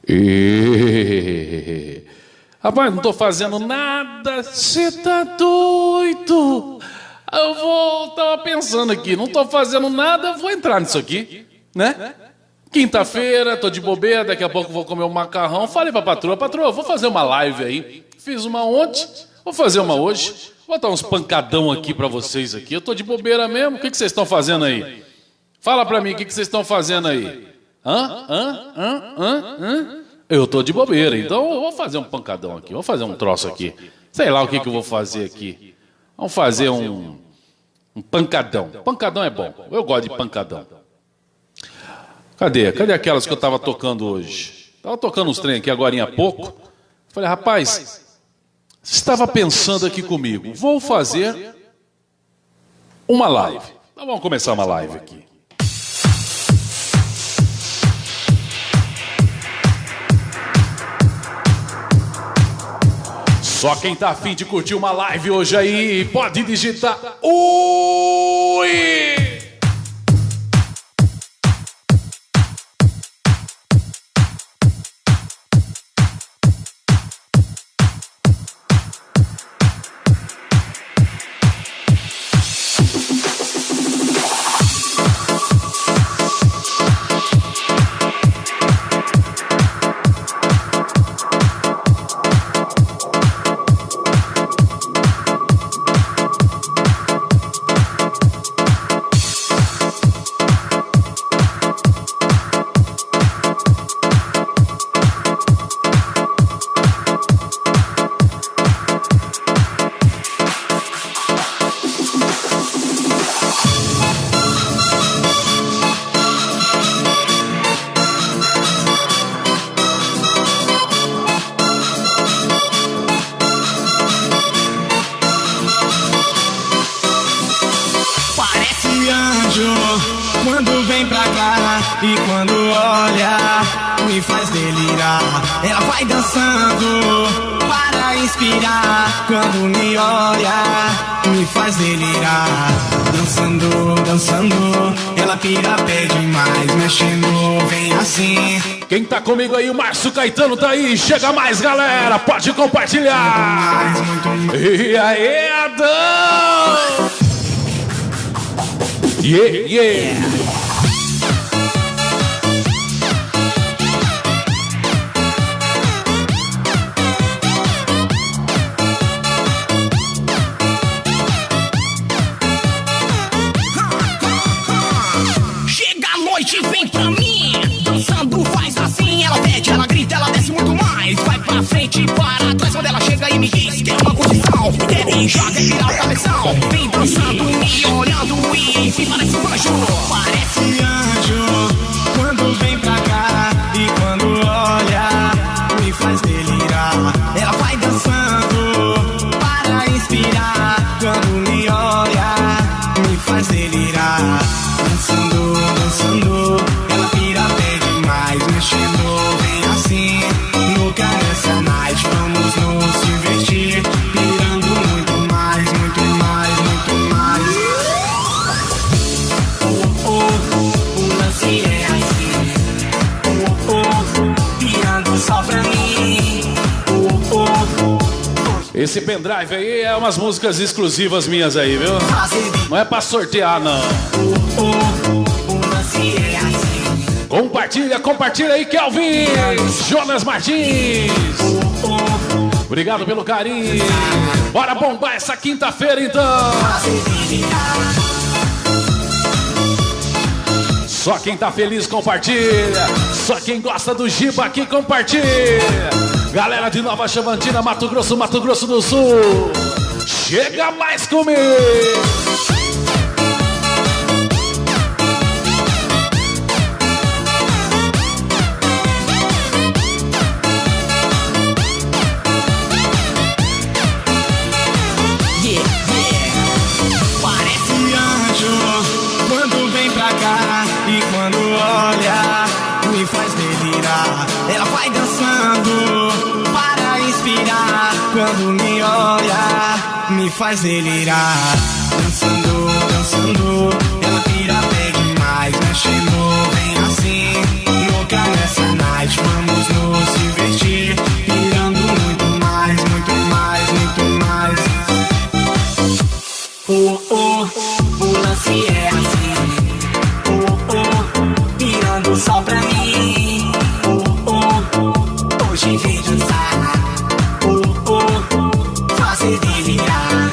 E... Rapaz, não tô fazendo nada, você tá doido? Tava pensando aqui, não tô fazendo nada, vou entrar nisso aqui, né? Quinta-feira, tô de bobeira, daqui a pouco vou comer um macarrão. Falei pra patroa, vou fazer uma live aí. Fiz uma ontem, vou fazer uma hoje. Vou botar uns pancadão aqui pra vocês aqui. Eu tô de bobeira mesmo, o que vocês estão fazendo aí? Fala pra mim, o que vocês estão fazendo aí? Eu tô de bobeira, então eu vou fazer um pancadão aqui, vou fazer um troço aqui. Sei lá o que eu vou fazer aqui. Vamos fazer um pancadão. Pancadão é bom, eu gosto de pancadão. Cadê aquelas que eu tava tocando hoje? Tava tocando uns trem aqui agora há pouco. Falei, rapaz, você estava pensando aqui comigo, vou fazer uma live. Então vamos começar uma live aqui. Só quem tá afim de curtir uma live hoje aí, pode digitar oi! Quando vem pra cá e quando olha, me faz delirar. Ela vai dançando para inspirar. Quando me olha, me faz delirar. Dançando, dançando, ela pira pé demais. Mexendo, vem assim. Quem tá comigo aí, o Márcio Caetano tá aí. Chega mais, galera, pode compartilhar. Muito mais. E aí, Adão? Yeah. Chega a noite, vem pra mim. Dançando, faz assim. Ela pede, ela grita, ela desce muito mais. Vai pra frente, para trás. Quando ela chega e me diz que é uma condição. Quer beijar, quer virar o cabeção. Vem dançando, me olhando e enfim, parece um anjo. Parece anjo. Quando vem pra cá e quando olha, me faz delirar. Ela vai dançando para inspirar. Quando me olha, me faz delirar. Dançando, dançando, ela pira pé demais. Mexendo, vem assim, louca nessa night. Vamos nos divertir, pirando muito mais, muito mais, muito mais. O lance é assim. Pirando só pra mim. Esse pendrive aí é umas músicas exclusivas minhas aí, viu? Não é pra sortear, não. O lance é assim. Compartilha aí, Kelvin! Jonas Martins! Obrigado pelo carinho! Bora bombar essa quinta-feira, então! Só quem tá feliz compartilha! Só quem gosta do Giba aqui compartilha! Galera de Nova Chavantina, Mato Grosso do Sul! Chega mais comigo! Ela vai dançando para inspirar. Quando me olha, me faz delirar. Dançando, dançando, ela pira pé demais. Mexendo, vem assim, louca nessa night. noite vamos nos divertir, pirando muito mais, muito mais, muito mais. O lance é assim. Pirando só pra mim. Hoje vem dançar. Fazer delirar.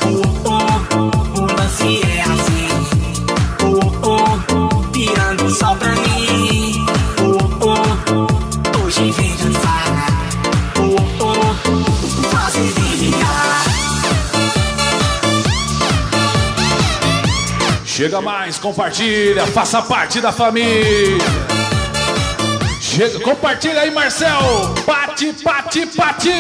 O lance é assim. Pirando só pra mim. Hoje vem dançar. Fazer delirar. Chega mais, compartilha, faça parte da família. Chega, compartilha aí, Marcel. Bate, bate, bate.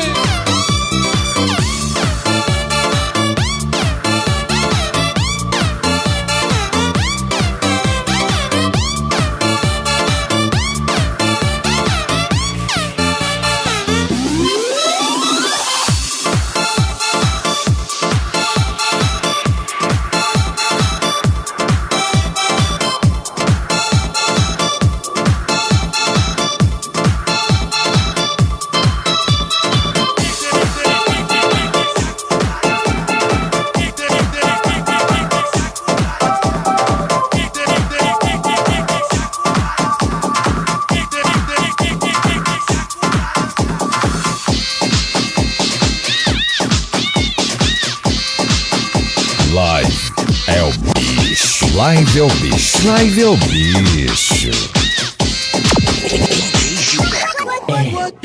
Live é o bicho, live é o bicho.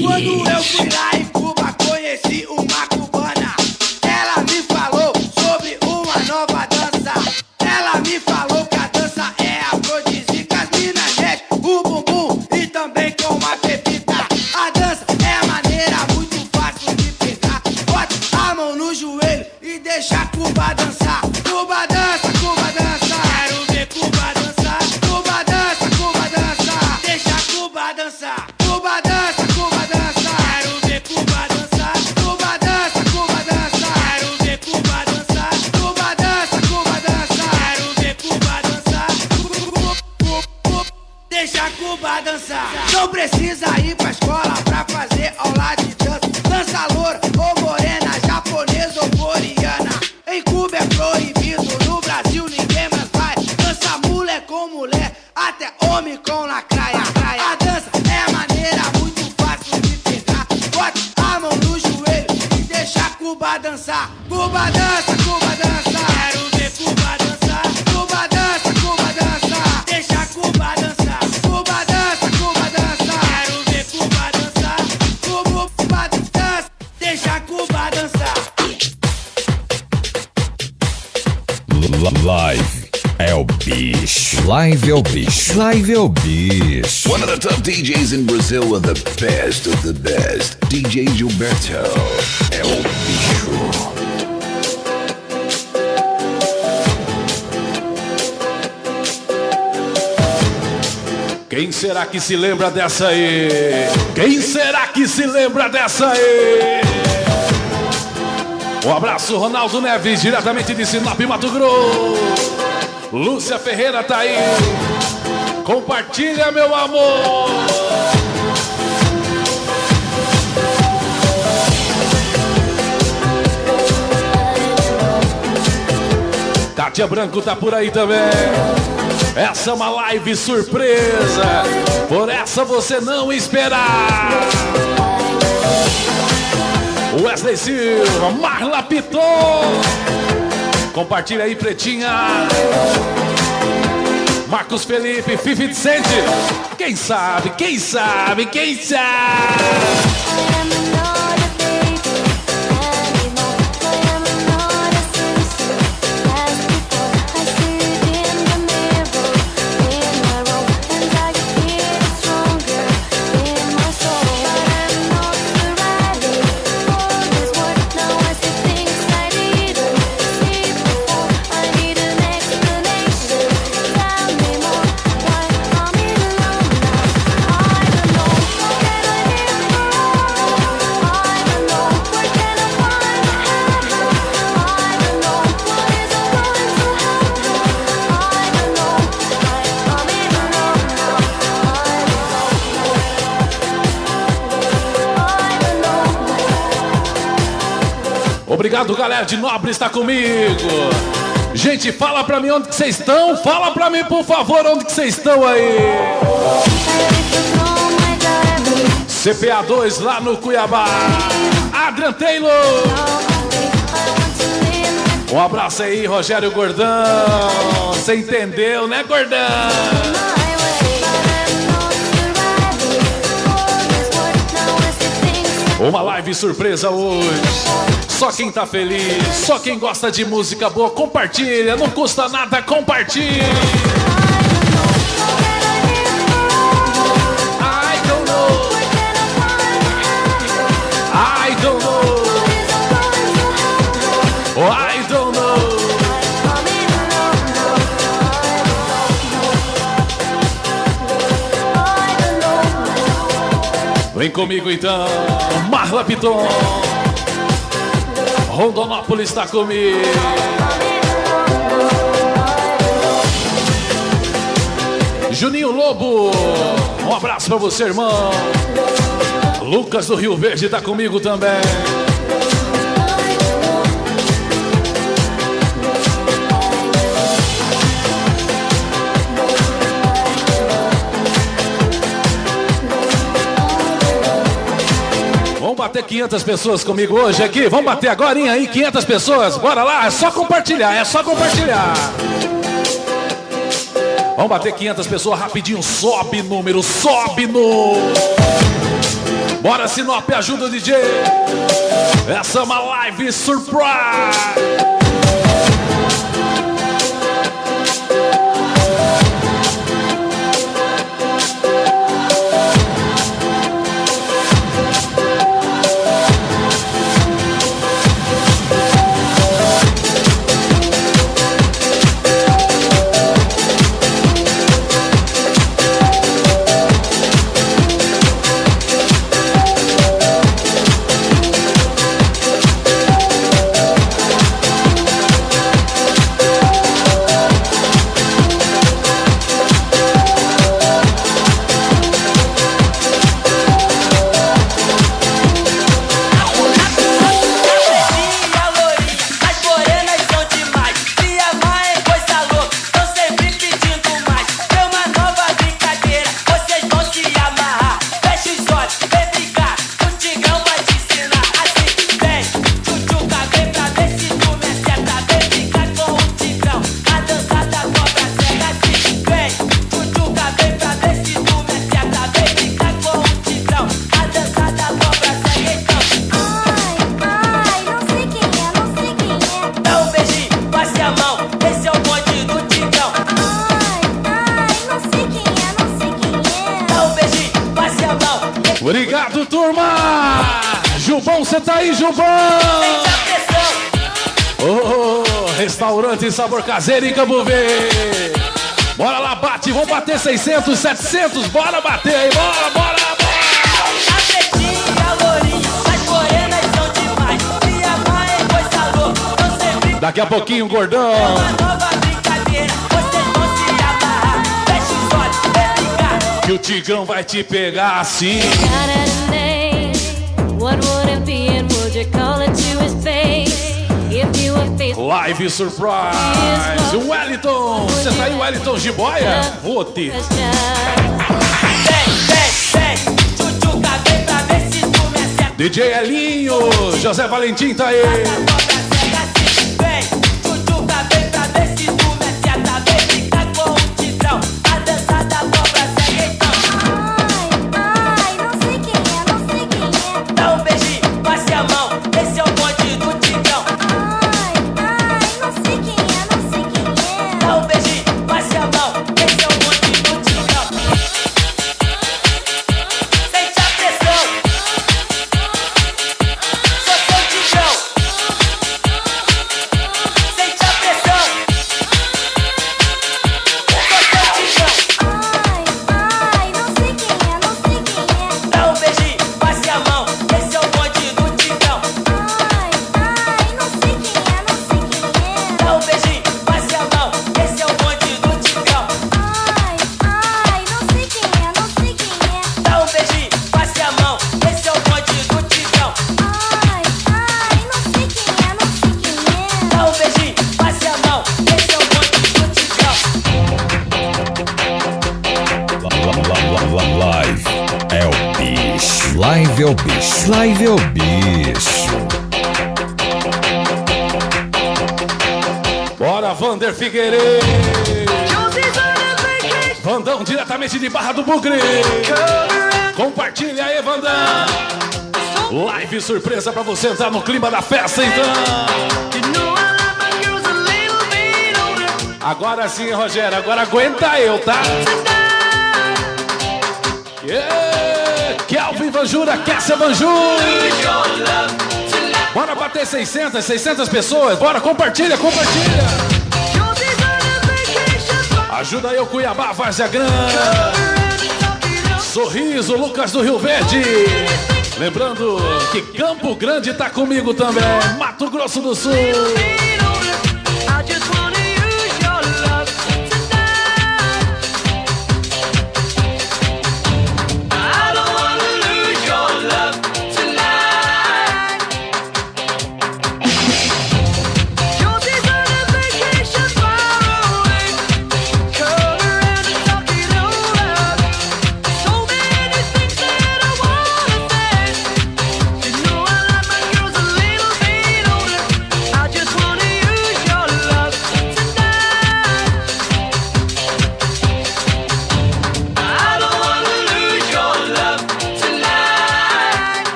Quando eu fui lá em Cuba, conheci uma cubana. Ela me falou sobre uma nova dança. Ela me falou que a dança é afrodisíaca. As minas mexem o bumbum e também com uma pepita. A dança é maneira muito fácil de pegar. Bota a mão no joelho e deixa a Cuba dançar. Cuba dança, Cuba dança. Quero ver Cuba dançar. Cuba dança, Cuba dança. Deixa a Cuba dançar. Cuba dança, Cuba dança. Quero ver Cuba dançar. Cuba dança, Cuba dança. Quero ver Cuba dançar. Cuba dança, Cuba dança. Quero ver Cuba dançar. Deixa a Cuba dançar. Não precisa ir pra escola pra fazer aula de dança. Dança loura ou morena, japonesa ou coreana. Em Cuba é proibido, no Brasil ninguém mais vai. Dança mulher com mulher, até homem com lacraia. A dança é maneira muito fácil de pegar. Bota a mão no joelho e deixa a Cuba dançar. Cuba dança, Cuba dança. Quero ver Cuba dançar. Cuba dança, Cuba dança. Deixa a Cuba dançar. Cuba dança, Cuba dança. Quero ver Cuba dançar. Cuba dança, deixa a Cuba dançar. Live é o bicho, live é o bicho, live é o bicho. One of the top DJs in Brazil with the best of the best. DJ Gilberto é o bicho. Quem será que se lembra dessa aí? Quem será que se lembra dessa aí? Um abraço, Ronaldo Neves, diretamente de Sinop, Mato Grosso. Lúcia Ferreira tá aí. Compartilha, meu amor. Kátia Branco tá por aí também. Essa é uma live surpresa. Por essa você não esperar. Wesley Silva, Marla Piton. Compartilha aí, pretinha. Marcos Felipe, Fifi Vicente. Quem sabe, quem sabe, quem sabe? Obrigado, galera de Nobre, está comigo. Gente, fala pra mim onde que vocês estão. Fala pra mim, por favor, onde que vocês estão aí. CPA 2 lá no Cuiabá. Adrian Taylor. Um abraço aí, Rogério Gordão. Você entendeu, né, Gordão? Uma live surpresa hoje. Só quem tá feliz, só quem gosta de música boa, compartilha. Não custa nada, compartilha. I don't know. I don't know. Oh, I don't know. Vem comigo então, Marla Piton. Rondonópolis está comigo. Juninho Lobo, um abraço pra você, irmão. Lucas do Rio Verde tá comigo também. Vamos bater 500 pessoas comigo hoje aqui. Vamos bater agora aí, 500 pessoas. Bora lá, é só compartilhar, é só compartilhar. Vamos bater 500 pessoas rapidinho. Sobe número, sobe no. Bora, Sinop, ajuda o DJ. Essa é uma live surprise. Obrigado, turma! Jubão, você tá aí, Jubão? Oh, restaurante Sabor Caseiro em Campo Verde. Bora lá, bate, vamos bater 600, 700, bora bater aí, bora, bora, bora! A pretinha, a lourinha, as morenas são demais. Se amar é coisa louca, não sempre. Daqui a pouquinho, gordão. Uma nova brincadeira, vocês vão se amarrar. Fecha os olhos, vem brincar. Que o Tigrão vai te pegar assim. What would it be and would you call it to his face? If you were faithful. Live surprise. Wellington, você tá aí, Wellington Jiboia? Vou te. Vem, tchutchuca, vem pra ver se tu me acerta. DJ Elinho, José Valentim tá aí. Vem, tchutchuca, vem pra ver se tu me acerta. Vem brincar com o Tigrão, a dança da cobra segue então. Ai, não sei quem é, não sei quem é. Dá um beijinho, passe a mão, esse é o bonde do Tigrão. Ai, não sei quem é, não sei quem é. Dá um beijinho, passe a mão, esse é o bonde do Tigrão. Sente a pressão, sou seu Tigrão. Sente a pressão, Live é o bicho. Bora, Vander Figueiredo. Vandão, diretamente de Barra do Bugre. Compartilha aí, Vandão. Live surpresa pra você entrar no clima da festa, então. Agora sim, Rogério, agora aguenta eu, tá? Kelvin Vanjura, Kessia Vanjura. Bora bater 600 pessoas. Bora, compartilha. Ajuda aí o Cuiabá, Várzea Grande. Sorriso, Lucas do Rio Verde. Lembrando que Campo Grande tá comigo também. Mato Grosso do Sul.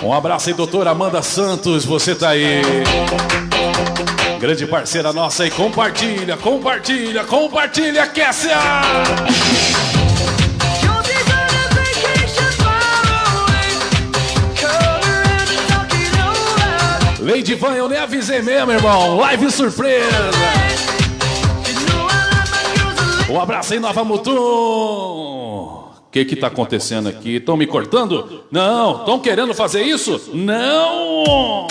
Um abraço aí, doutora Amanda Santos, você tá aí. Grande parceira nossa aí, compartilha, Kessia! Lady Van, eu nem avisei mesmo, irmão. Live surpresa. Um abraço aí, Nova Mutum. O que tá acontecendo aqui? Estão me cortando? Não. Estão querendo fazer isso? Não.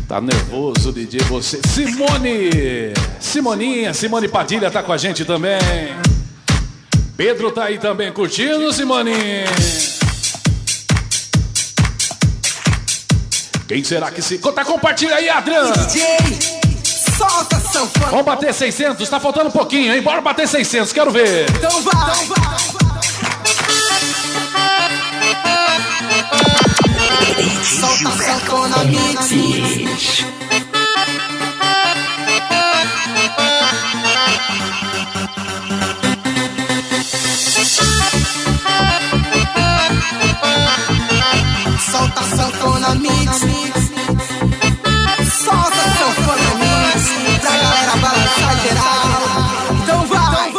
Tá nervoso, DJ, você. Simone Padilha tá com a gente também. Pedro tá aí também curtindo, Simone. Quem será que se... Tá, compartilha aí, Adriano. Solta sanfona. Vamos bater 600, tá faltando um pouquinho, hein? Bora bater 600, quero ver. Então vai. Solta sanfona mix. Solta sanfona mix. Solta sanfona mix. Pra galera balançar geral. Então vai.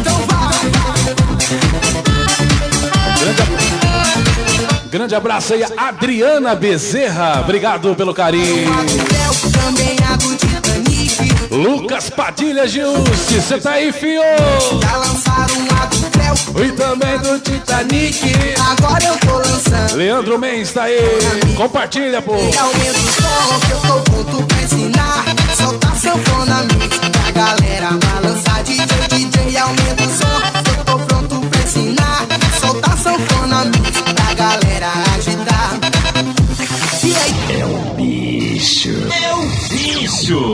Então vai. Grande abraço aí, Adriana Bezerra. Obrigado pelo carinho. Também a do Titanic. Lucas Padilha Gilce, você tá aí, fio? Já lançaram a do Creu E também do Titanic. Agora eu tô lançando. Leandro Mendes tá aí. Compartilha, pô. E aumenta o som que eu tô pronto pra ensinar. Solta sanfona mix pra galera balançar. DJ, aumenta o som que eu tô pronto pra ensinar. Solta sanfona mix pra galera agitar. E aí? É o bicho.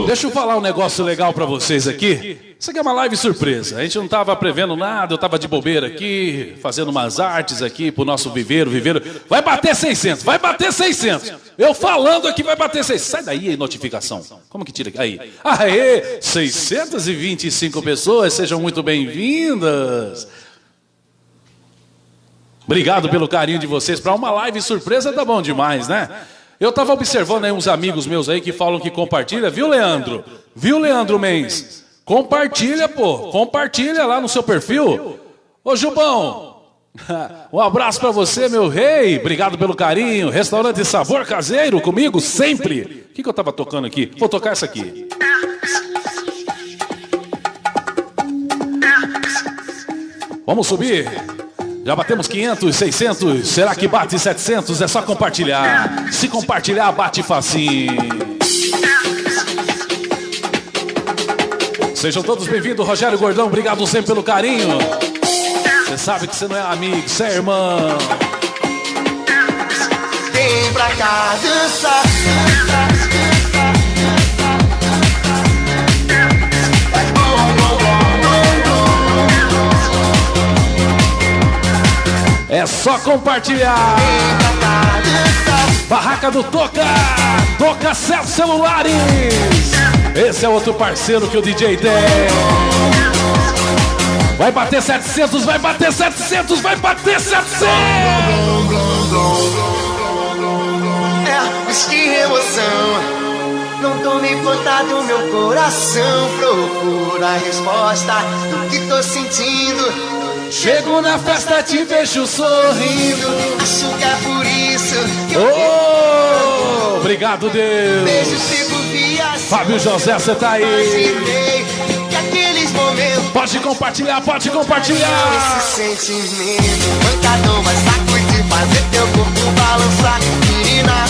Deixa eu falar um negócio legal pra vocês aqui. Isso aqui é uma live surpresa. A gente não tava prevendo nada, eu tava de bobeira aqui, fazendo umas artes aqui pro nosso viveiro. Vai bater 600, vai bater 600. Eu falando aqui, vai bater 600. Sai daí aí, notificação. Como que tira aqui? Aí. Aê, 625 pessoas, sejam muito bem-vindas. Obrigado pelo carinho de vocês. Pra uma live surpresa tá bom demais, né? Eu tava observando aí uns amigos meus aí que falam que compartilha, viu, Leandro? Viu, Leandro Mendes? Compartilha, pô. Compartilha lá no seu perfil. Ô, Jubão, um abraço pra você, meu rei. Obrigado pelo carinho. Restaurante Sabor Caseiro comigo sempre. O que eu tava tocando aqui? Vou tocar essa aqui. Vamos subir. Já batemos 500, 600, será que bate 700? É só compartilhar. Se compartilhar, bate facinho. Sejam todos bem-vindos, Rogério Gordão, obrigado sempre pelo carinho. Você sabe que você não é amigo, você é irmão. vem pra cá dançar. É só compartilhar. Vem pra cá dançar. Barraca do Toca, Toca Cell Celulares. Esse é outro parceiro que o DJ tem. Vai bater 700, vai bater 700, vai bater 700. É, busque emoção. Não tome conta do meu coração. Procura a resposta do que tô sentindo. Chego na festa, te vejo sorrindo. Acho que é por isso que Oh, obrigado, Deus. beijo fico viajando. Fábio José, você tá aí. Imaginei que aqueles momentos Pode compartilhar, pode compartilhar. esse sentimento pancadão vai sacudir, fazer teu corpo balançar. Menina,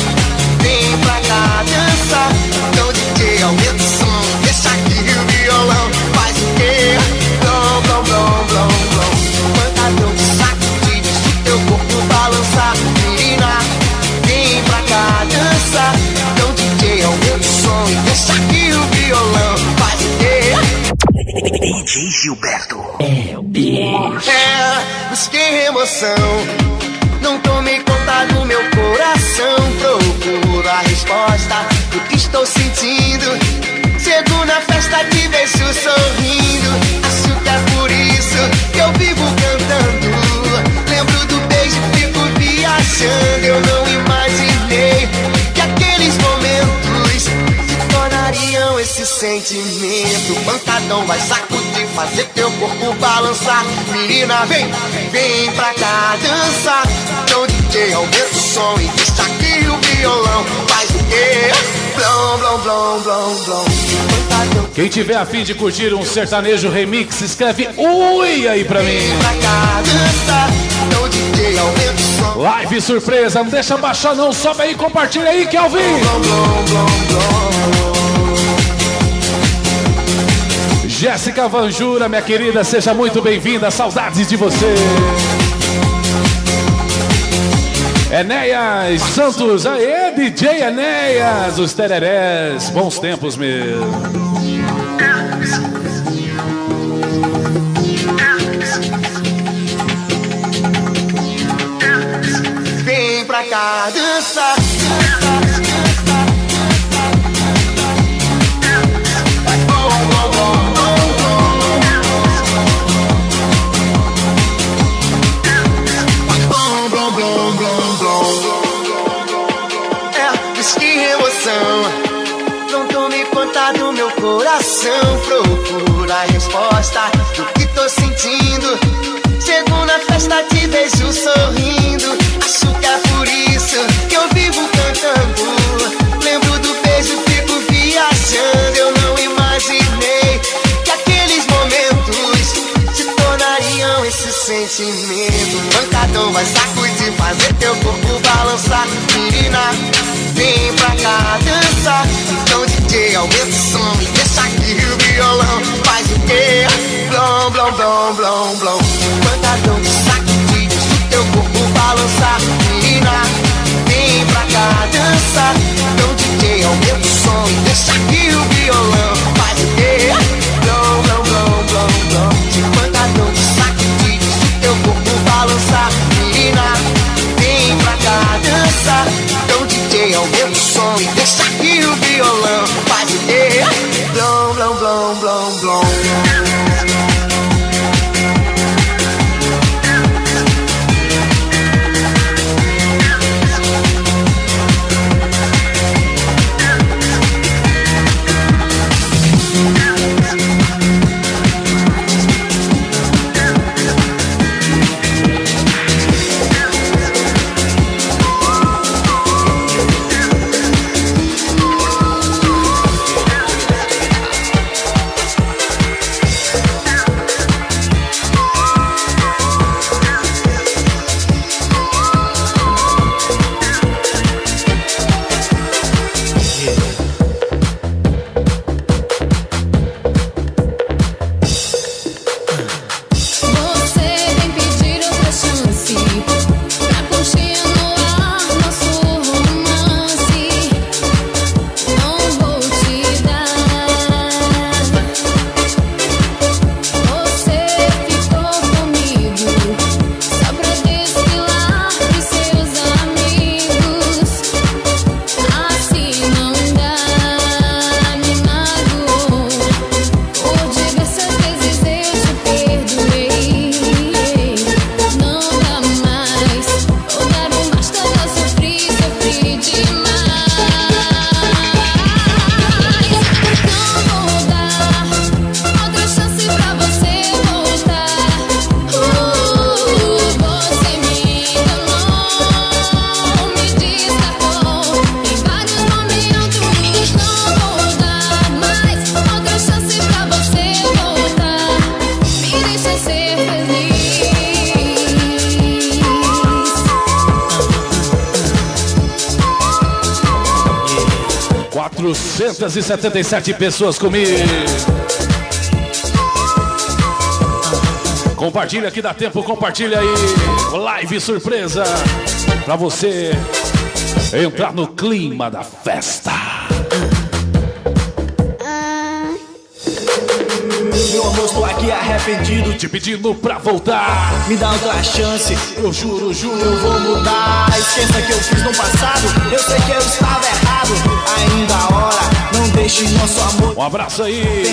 vem pra cá dançar. Então DJ, aumenta o som, deixa aqui o violão. Faz o quê? Blom, blom, blom, blom, blom. Pancadão de sacudir, deixa o teu corpo balançar. Menina, vem pra cá dançar. Então DJ, aumenta o som e deixa aqui o violão. Faz o quê? DJ Gilberto. É, busquei emoção. Não tomei conta do meu coração. Procuro a resposta do que estou sentindo. Chego na festa, te vejo sorrindo. Acho que é por isso que eu vivo cantando. Lembro do beijo, fico viajando. Eu não imaginei que aqueles momentos se tornariam esse sentimento. Pancadão vai sacudir, fazer teu corpo balançar. Menina, vem pra cá dançar. Então DJ, aumenta o som e deixa aqui o violão. Faz o quê? Blom, blom, blom, blom, blom. Pancadão. Quem tiver a fim de curtir um sertanejo remix, escreve ui aí pra mim. Vem pra cá dançar. Então DJ, aumenta o som. Live surpresa, não deixa baixar não, sobe aí, compartilha aí, Kelvin. Blom, blom, blom, blom. Jéssica Vanjura, minha querida, seja muito bem-vinda, saudades de você. Enéas Santos, aê, DJ Enéas, os tererés, bons tempos mesmo. Vem pra cá dançar. É, busque emoção. Não tome conta do meu coração. Procura a resposta do que tô sentindo. Chego na festa, te vejo sorrindo. Acho que é por isso que eu vivo cantando. Lembro do beijo, fico viajando. Eu não imaginei que aqueles momentos se tornariam esse sentimento. Pancadão vai sacudir, fazer teu corpo balançar. Menina, vem pra cá dançar. Então DJ, aumenta o som e deixa aqui o violão. Faz o quê? Blom, blom, blom, blom, blom. Pancadão de sacudir, deixa o teu corpo balançar. Menina, vem pra cá dançar. Então DJ, aumenta o som e deixa aqui o violão. Faz o quê? Blom, blom, blom, blom, blom. Pancadão de sacudir, deixa o teu corpo balançar. Menina, vem pra cá dançar. Então DJ, aumenta o som e deixa aqui o violão. Faz o quê? Blom, blom, blom, blom, blom. 477 pessoas comigo. Compartilha que dá tempo, compartilha aí. Live surpresa pra você entrar no clima da festa. Meu amor, estou aqui arrependido, te pedindo pra voltar. Me dá outra chance, eu juro, eu vou mudar. Esqueça que eu fiz no passado, eu sei que eu estava errado. Ainda a hora, não deixe nosso amor. Um abraço aí.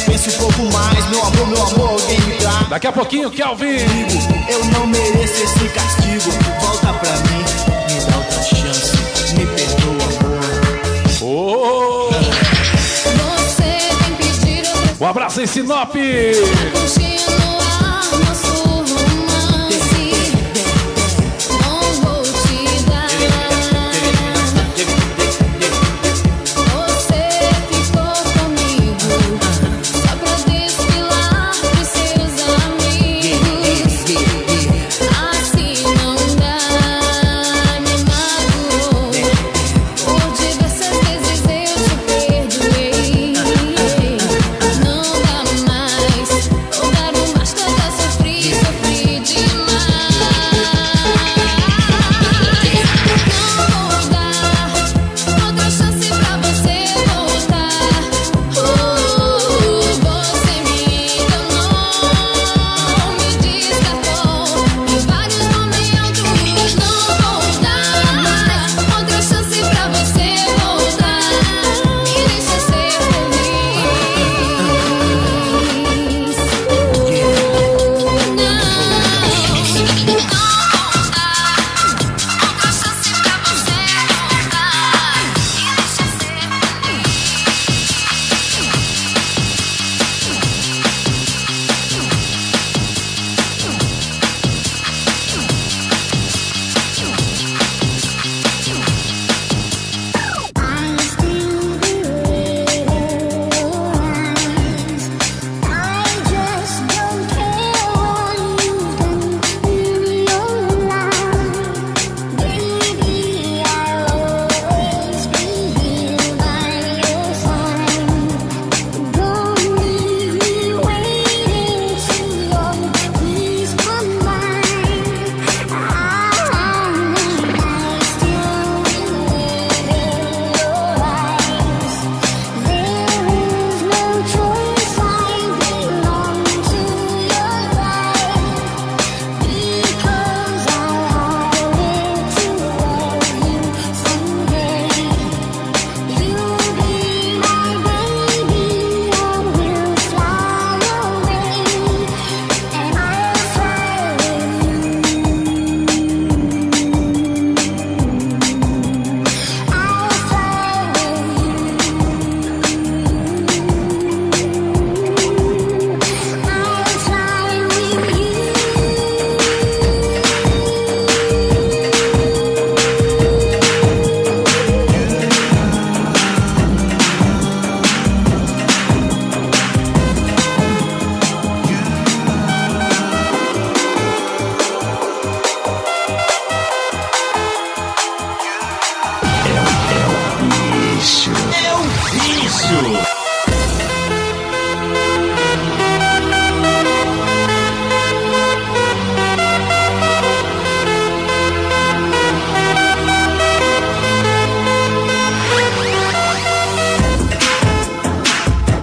Pense um pouco mais, meu amor, alguém me dá. Daqui a pouquinho, Kelvin. Eu não mereço esse castigo, volta pra mim, me dá outra chance, me perdoa, amor. Oh. Um abraço em Sinop. Continuar nosso romance, não vou te dar. Você ficou comigo só pra desfilar pros seus amigos. Assim não dá, me magoou. Por diversas vezes eu te perdoei. Não dá mais, não dá mais, que eu já sofri demais. Não vou dar outra chance pra você voltar. Você me enganou, me descartou em vários momentos. Não vou dar outra chance pra você voltar. Me deixa ser feliz.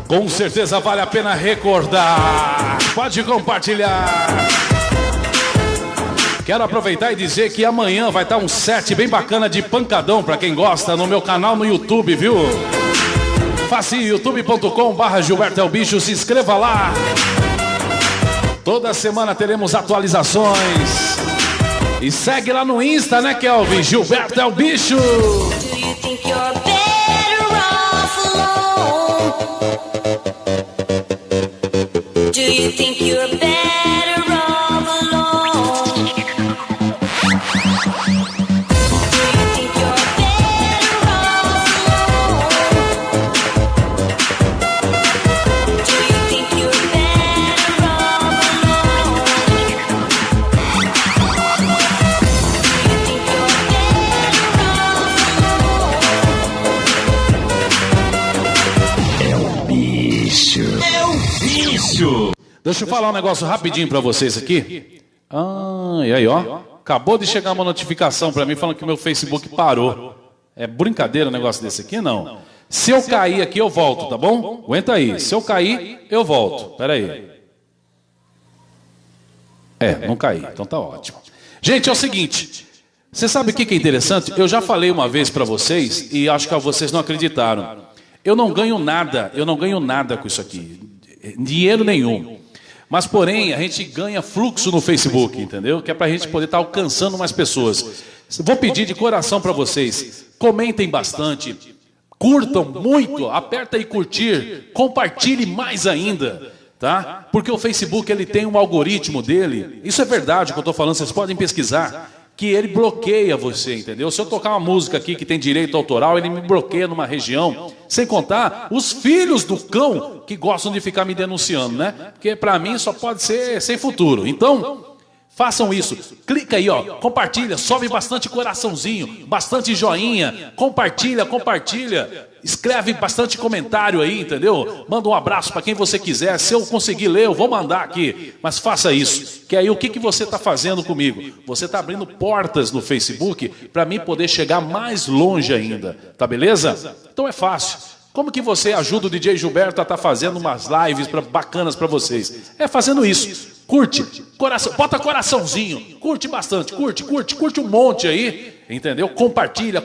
Com certeza vale a pena recordar. Pode compartilhar. Quero aproveitar e dizer que amanhã vai estar um set bem bacana de pancadão pra quem gosta no meu canal no YouTube, viu? Facinho, youtube.com/Gilberto é o Bicho, se inscreva lá. Toda semana teremos atualizações. E segue lá no Insta, né, Kelvin? Gilberto é o Bicho. Do you think you're better off alone? Do you think you're better off alone? Do you think you're better off alone? Do you think you're better off alone? Deixa eu falar um negócio rapidinho pra vocês aqui. E aí, ó. Acabou de chegar uma notificação pra mim falando que meu Facebook parou. É brincadeira um negócio desse aqui? Não. Se eu cair aqui, eu volto, tá bom? Aguenta aí. Se eu cair, eu volto. Pera aí. Não caí. Então tá ótimo. Gente, é o seguinte. Você sabe o que é interessante? Eu já falei uma vez pra vocês e acho que vocês não acreditaram. Eu não ganho nada com isso aqui. Dinheiro nenhum. Mas, porém, a gente ganha fluxo no Facebook, entendeu? Que é pra gente poder estar alcançando mais pessoas. Vou pedir de coração pra vocês. Comentem bastante. Curtam muito. Aperta aí curtir. Compartilhe mais ainda. Tá? Porque o Facebook ele tem um algoritmo dele. Isso é verdade o que eu estou falando. Vocês podem pesquisar. Que ele bloqueia você, entendeu? Se eu tocar uma música aqui que tem direito autoral, ele me bloqueia numa região. Sem contar os filhos do cão que gostam de ficar me denunciando, né? Porque pra mim só pode ser sem futuro. Então, façam isso. Clica aí, ó. Compartilha, sobe bastante coraçãozinho, bastante joinha. Compartilha. Escreve bastante comentário aí, entendeu? Manda um abraço para quem você quiser. Se eu conseguir ler, eu vou mandar aqui. Mas faça isso. Que aí o que você está fazendo comigo? Você está abrindo portas no Facebook para mim poder chegar mais longe ainda. Tá beleza? Então é fácil. Como que você ajuda o DJ Gilberto a estar fazendo umas lives bacanas para vocês? É fazendo isso. Curte, bota coraçãozinho, curte bastante, curte um monte aí, entendeu? Compartilha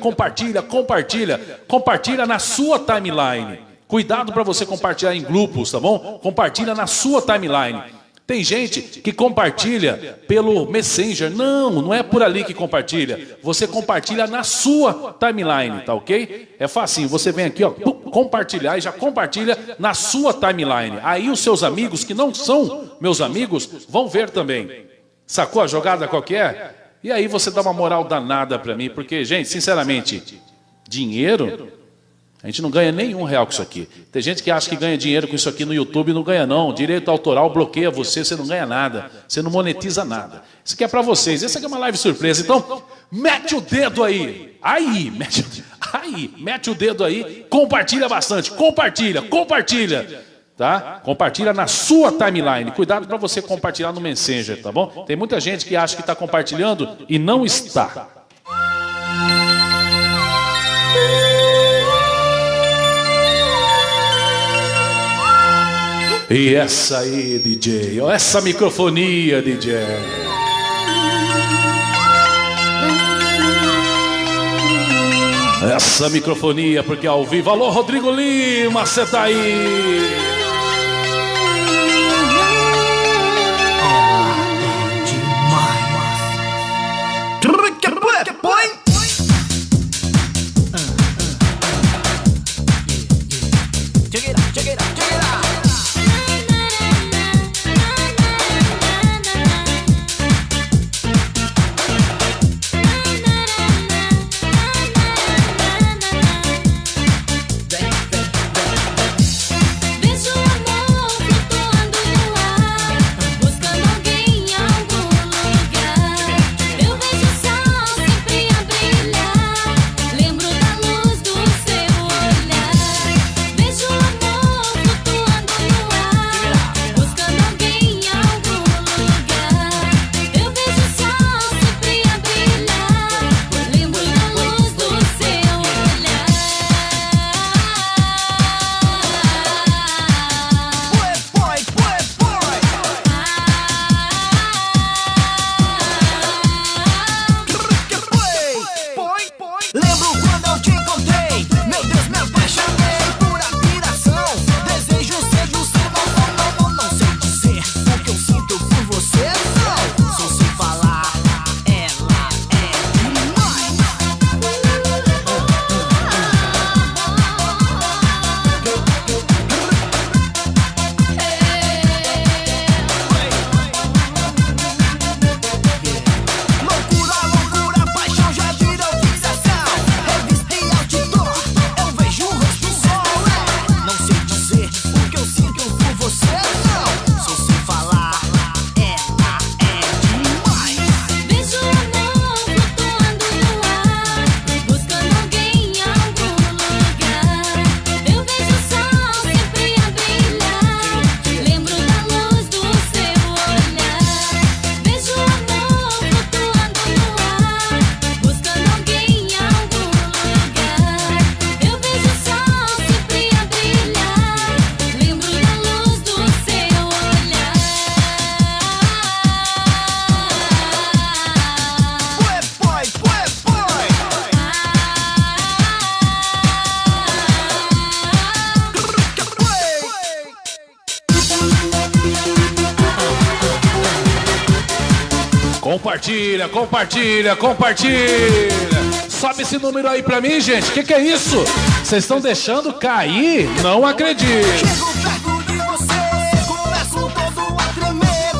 na sua timeline. Cuidado para você compartilhar em grupos, tá bom? Compartilha na sua timeline. Tem gente que compartilha pelo Messenger. Não é por ali que compartilha. Você compartilha na sua timeline, tá ok? É facinho, você vem aqui, ó, compartilhar e já compartilha na sua timeline. Aí os seus amigos, que não são meus amigos, vão ver também. Sacou a jogada qualquer? E aí você dá uma moral danada pra mim, porque, gente, sinceramente, dinheiro... A gente não ganha nenhum real com isso aqui. Tem gente que acha que ganha dinheiro com isso aqui no YouTube, não ganha não. Direito autoral bloqueia você não ganha nada. Você não monetiza nada. Isso aqui é para vocês. Essa aqui é uma live surpresa. Então, mete o dedo aí. Mete o dedo aí. Compartilha bastante. Compartilha. Tá? Compartilha na sua timeline. Cuidado para você compartilhar no Messenger, tá bom? Tem muita gente que acha que está compartilhando e não está. E essa aí, DJ, ó, essa microfonia, DJ. Essa microfonia, porque ao vivo. Alô, Rodrigo Lima, você tá aí? Deixa Compartilha, compartilha, compartilha. Sobe esse número aí pra mim, gente. Que é isso? Vocês estão deixando cair? Não acredito. Chego perto de você, começo todo a tremer.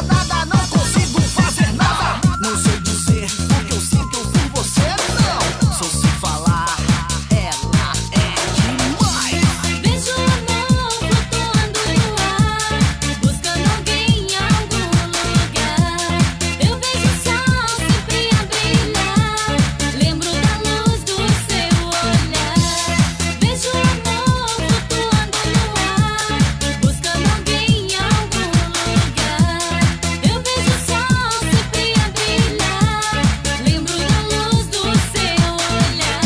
Nada, não consigo fazer nada. Não sei dizer o que eu sinto por você, não. Só se falar, ela é demais. Vejo o amor flutuando no ar, buscando alguém em algum lugar. Eu vejo o sol sempre a brilhar, lembro da luz do seu olhar. Vejo o amor flutuando no ar, buscando alguém em algum lugar. Eu vejo o sol sempre a brilhar, lembro da luz do seu olhar.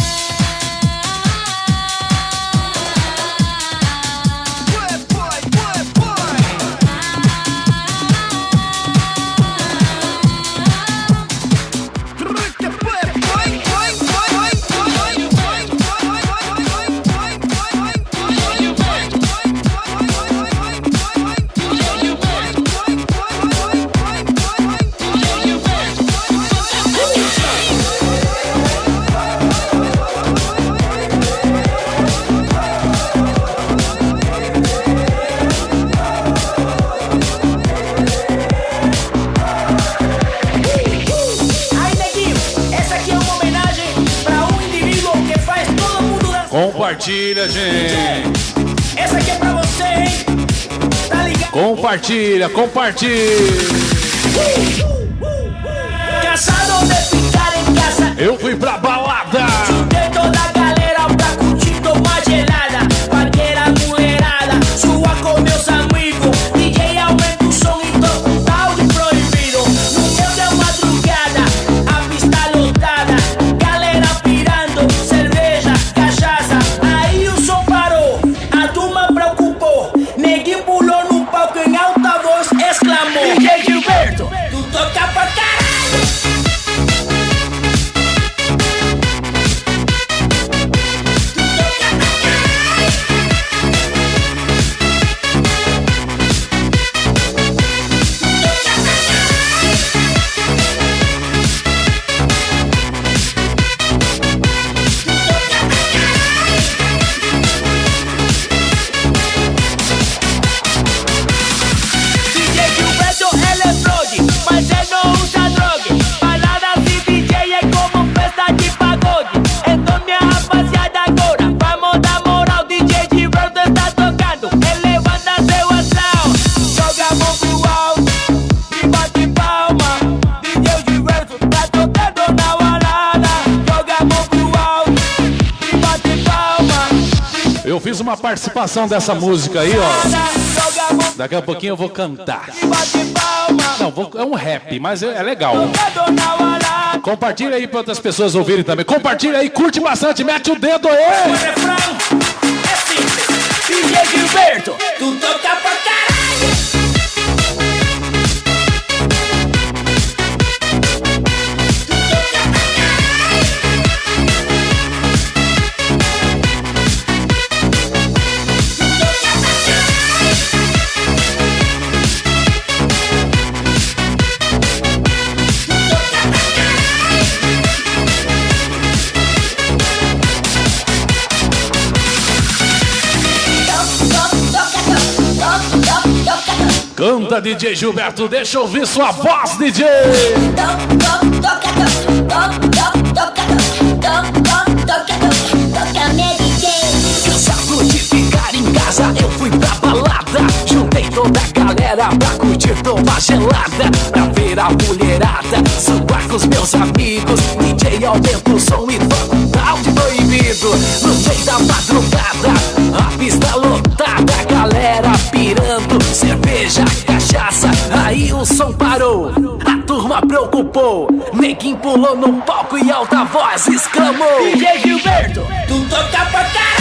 Aí, neguinho, essa aqui é uma homenagem pra um indivíduo que faz todo mundo dançar. Compartilha, gente. Essa aqui é pra você, hein? Tá ligado? Compartilha, compartilha. Cansado de ficar em casa. Eu fui pra balada. Juntei toda a galera pra curtir, tomar gelada. Paquera, mulherada, sua com meus amigos. DJ aumenta o som e toca um tal de proibido. No meio da madrugada, a pista lotada. Galera pirando, cerveja, cachaça. Aí o som parou, a turma preocupou. Neguinho pulou no palco em alta voz, exclamou: DJ Gilberto, tu toca pra caralho. DJ Gilberto, ele é fraude, mas ele não usa droga. Baladas e DJ é como festa de pagode. Então minha rapaziada agora, vamos dar moral. DJ Gilberto está tocando, ele levanta seu astral. Joga a mão pro alto e bate palma. DJ Gilberto tá tocando na balada. Joga a mão pro alto e bate palma. Eu fiz uma participação dessa música aí, ó. Joga a mão Daqui a pouquinho eu vou cantar. e bate palma. Não, é um rap, mas é legal. Tocando na balada. Compartilha aí pra outras pessoas ouvirem também. Compartilha aí, curte bastante, mete o dedo O aí. refrão é simples. DJ Gilberto, tu toca pra caralho. Canta, DJ Gilberto, deixa eu ouvir sua voz, DJ. Cansado de ficar em casa, eu fui pra balada. Juntei toda a galera pra curtir, tomar gelada. Pra ver a mulherada, zoar com os meus amigos. DJ aumenta o som e toca um tal de proibido. No meio da madrugada, a pista lotada. Galera pirando, cerveja, cachaça. Aí o som parou, a turma preocupou. Neguinho pulou no palco e alta voz exclamou: DJ Gilberto, tu toca pra caralho.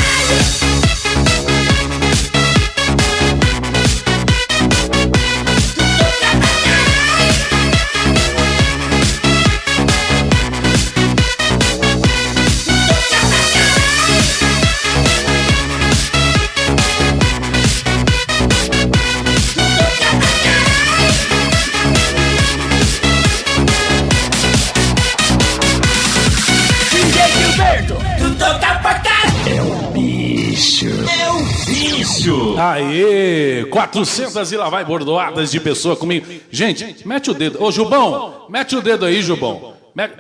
Aê, 400 e lá vai bordoadas de pessoa comigo. Gente, mete o dedo. Ô, Jubão, mete o dedo aí, Jubão.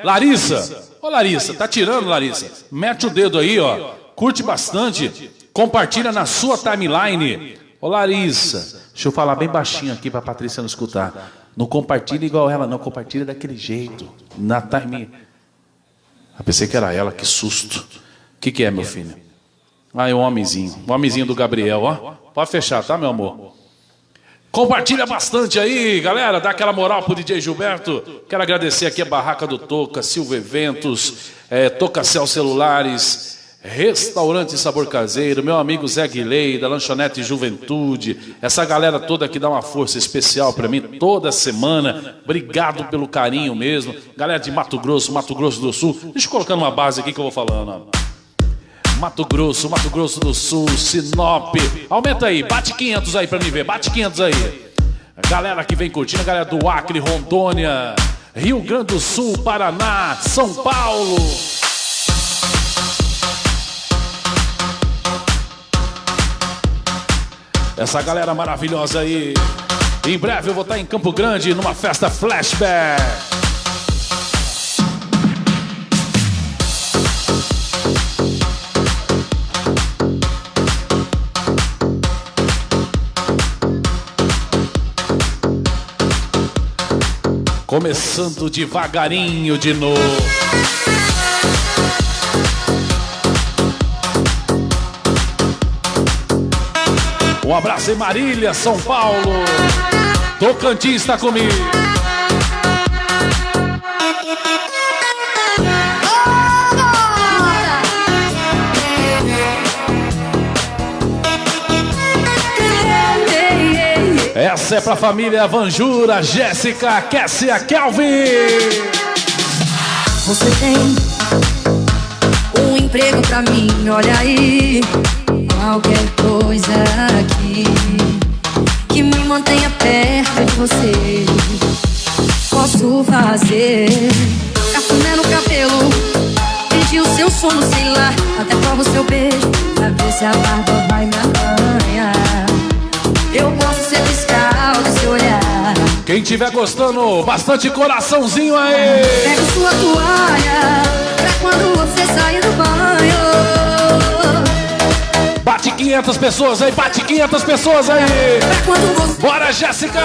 Larissa, ô Larissa, tá tirando, Larissa? Mete o dedo aí, ó. Curte bastante. Compartilha na sua timeline. Ô, Larissa, deixa eu falar bem baixinho aqui pra Patrícia não escutar. Não compartilha igual ela, não. Compartilha daquele jeito. Na timeline. Eu pensei que era ela, que susto. O que é, meu filho? Ah, é um homenzinho. O homenzinho do Gabriel, ó. Pode fechar, tá, meu amor? Compartilha bastante aí, galera. Dá aquela moral pro DJ Gilberto. Quero agradecer aqui a Barraca do Toca, Silva Eventos, Tocacel Celulares, Restaurante Sabor Caseiro, meu amigo Zé Guilherme, da Lanchonete Juventude. Essa galera toda que dá uma força especial pra mim toda semana. Obrigado pelo carinho mesmo. Galera de Mato Grosso do Sul. Deixa eu colocar numa base aqui que eu vou falando, ó. Mato Grosso do Sul, Sinop. Aumenta aí, bate 500 aí pra mim ver, bate 500 aí. A galera que vem curtindo, a galera do Acre, Rondônia, Rio Grande do Sul, Paraná, São Paulo. Essa galera maravilhosa aí. Em breve eu vou estar em Campo Grande numa festa flashback. Começando devagarinho de novo. Um abraço em Marília, São Paulo. Tocantins está comigo. Essa é pra família Vanjura, Jéssica, Kessia, Kelvin. Você tem um emprego pra mim, olha aí. Qualquer coisa aqui que me mantenha perto de você, posso fazer. Cafuné no cabelo, pedir o seu sono, sei lá. Até provo o seu beijo, pra ver se a barba vai me arranhar. Eu posso ser fiscal desse olhar. Quem tiver gostando, bastante coraçãozinho aí. Pega sua toalha pra quando você sair do banho. Bate 500 pessoas aí, bate 500 pessoas aí. Pra quando você... Bora, Jéssica!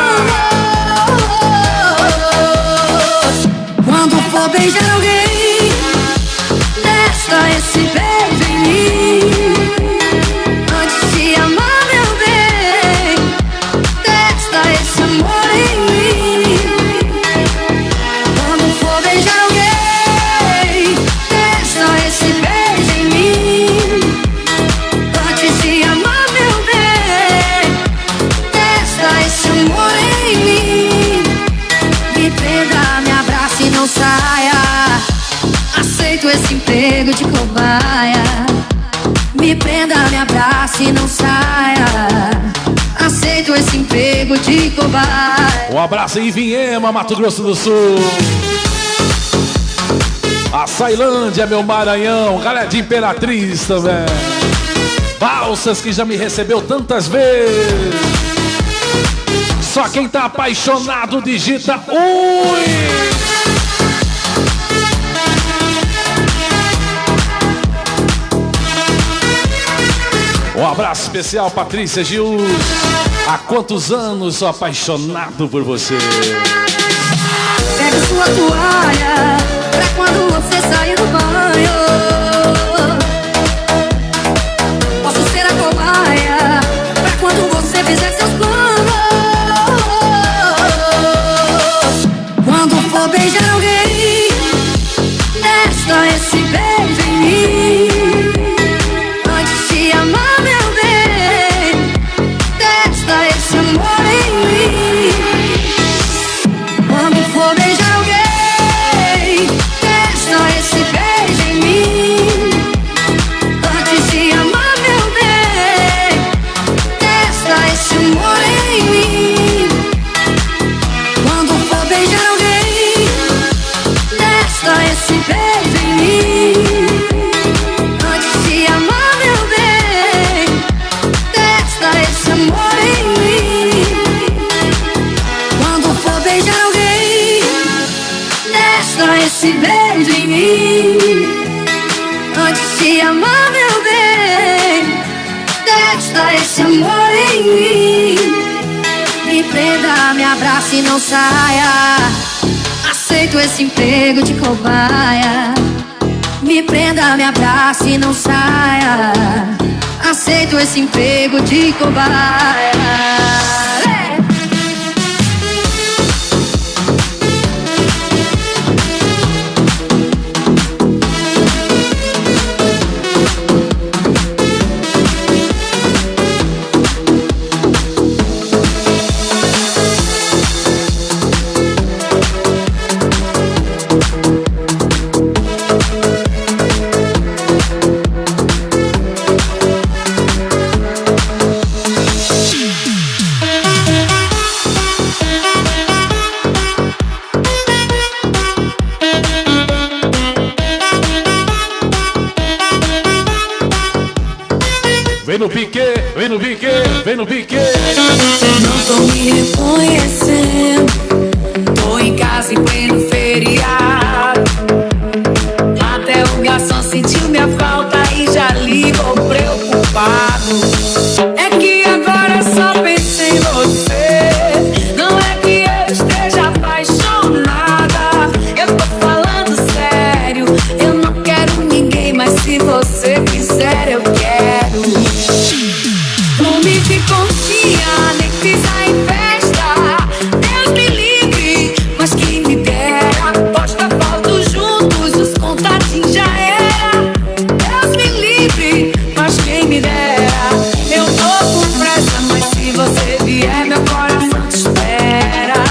Quando for beijar alguém, testa esse beijo em mim. Antes de amar, meu bem, testa esse amor em mim. Quando for beijar alguém, testa esse beijo em mim. Antes de amar, meu bem, testa esse amor em mim. Me prenda, me abraça e não saia. Aceito esse emprego de cobaia. Me prenda, me abraça e não saia. Aceito esse emprego de cobaia. Um abraço em Vinhema, Mato Grosso do Sul. A Sailândia, meu Maranhão. Galera de Imperatriz também. Balsas que já me recebeu tantas vezes. Só quem tá apaixonado digita ui. Um abraço especial, Patrícia Gil. Há quantos anos sou apaixonado por você? Pega sua toalha pra quando você sair do banho. Posso ser a cobaia pra quando você fizer seus planos. Quando for beijar alguém, testa esse beijo em mim. Antes de amar, meu bem, testa esse amor em mim. Quando for beijar alguém, testa esse beijo esse amor em mim. Me prenda, me abrace e não saia. Aceito esse emprego de cobaia. Me prenda, me abrace e não saia. Aceito esse emprego de cobaia. Vem no pique, vem no pique, vem no pique. Não tô me reconhecendo. Tô em casa em pleno feriado. Até o garçom sentiu minha falta e já ligou preocupado. É que agora só penso em você. Não é que eu esteja apaixonada. Eu tô falando sério. Eu não quero ninguém, mas se você quiser eu quero. Dormir de conchinha, nem pisar em festa. Deus me livre, mas quem me dera. Posta foto juntos, os contatinhos já era. Deus me livre, mas quem me dera. Eu tô com pressa, mas se você vier, meu coração te espera.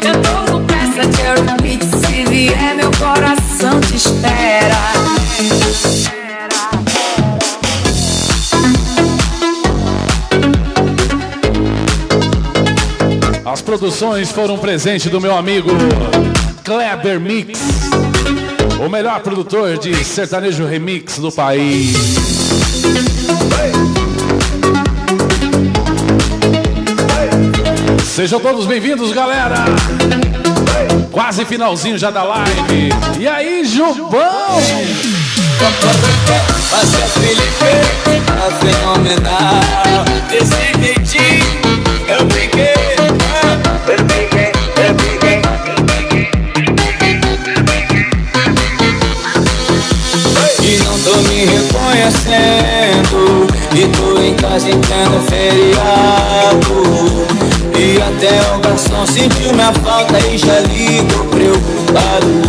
Eu tô com pressa, Jerry Pitt, se vier, meu coração te espera. As produções foram presente do meu amigo Kleber Mix, o melhor produtor de sertanejo remix do país. Sejam todos bem-vindos, galera. Quase finalzinho já da live. E aí, Jubão? Você é Felipe, tá fenomenal. Desse jeitinho eu fiquei. E não tô me reconhecendo. E tô em casa em pleno feriado. E até o garçom sentiu minha falta e já ligou preocupado.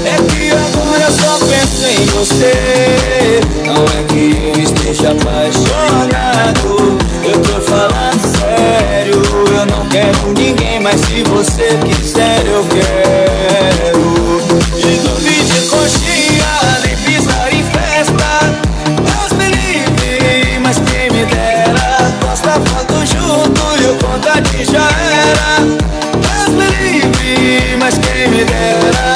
É que agora eu só penso em você. Não é que eu esteja apaixonado. Eu tô falando sério. Eu não quero ninguém, mas se você quiser eu quero. E dormir de conchinha, nem pisar em festa. Deus me livre, mas quem me dera. Posta foto junto e o contato já era. Deus me livre, mas quem me dera.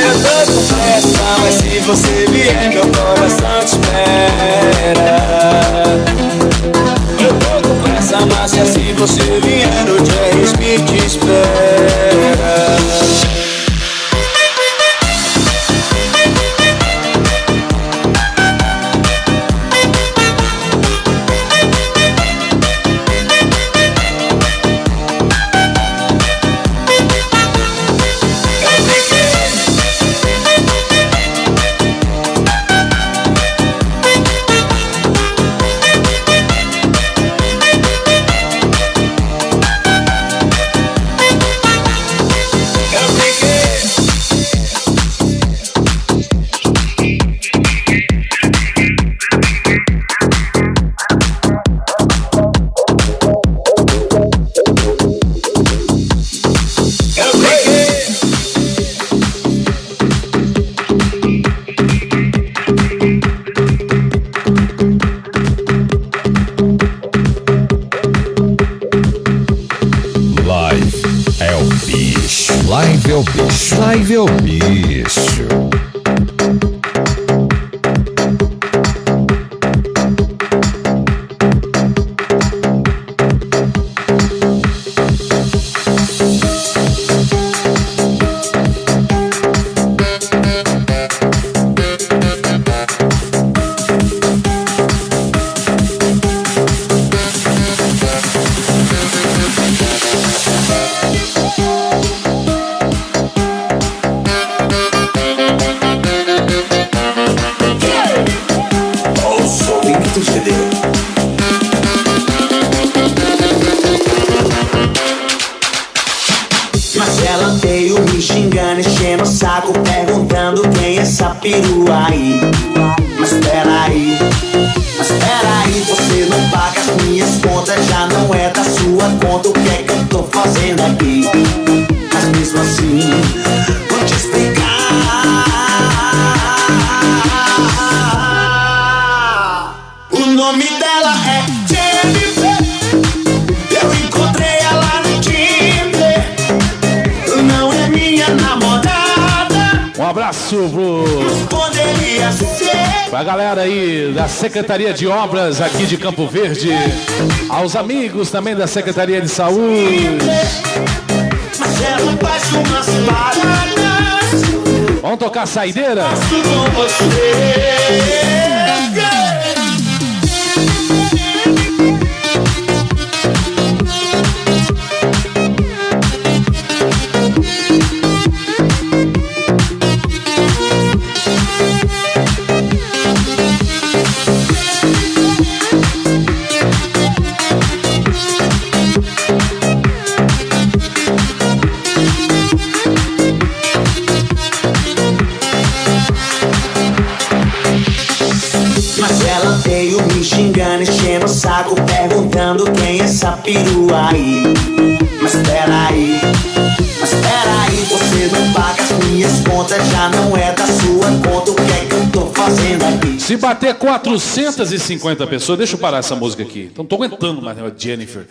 Eu tô com pressa, mas se você vier, meu coração te espera. Eu tô com pressa, mas se você vier, o Jerry Smith te espera. Live é o bicho, live é o bicho. sua conta, o que é que eu tô fazendo aqui? Mas mesmo assim, vou te explicar. O nome dela é Jennifer. Eu encontrei ela no Tinder. Não é minha namorada. Um abraço Poderia ser. pra galera aí da Secretaria de Obras aqui de Campo Verde, aos amigos também da Secretaria de Saúde. Mas ela faz umas paradas. Vamos tocar saideira? Faço com você. Mas ela veio me xingando, enchendo o saco, perguntando quem é essa perua aí. Mas peraí, você não paga as minhas contas, já não é da sua conta, o que é que eu tô fazendo aqui? Se bater 450 pessoas, deixa eu parar essa música aqui, não tô aguentando mais, né, Jennifer.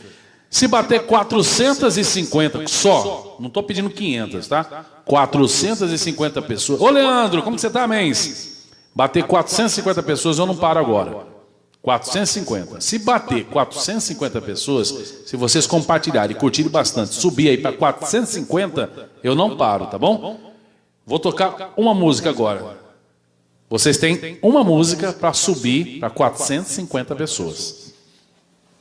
Se bater 450 só, não tô pedindo 500, tá? 450 pessoas. Ô Leandro, como que você tá, mens? Bater 450 pessoas, eu não paro agora. 450. Se bater 450 pessoas, se vocês compartilharem e curtirem bastante, subir aí para 450, eu não paro, tá bom? Vou tocar uma música agora. Vocês têm uma música para subir para 450 pessoas.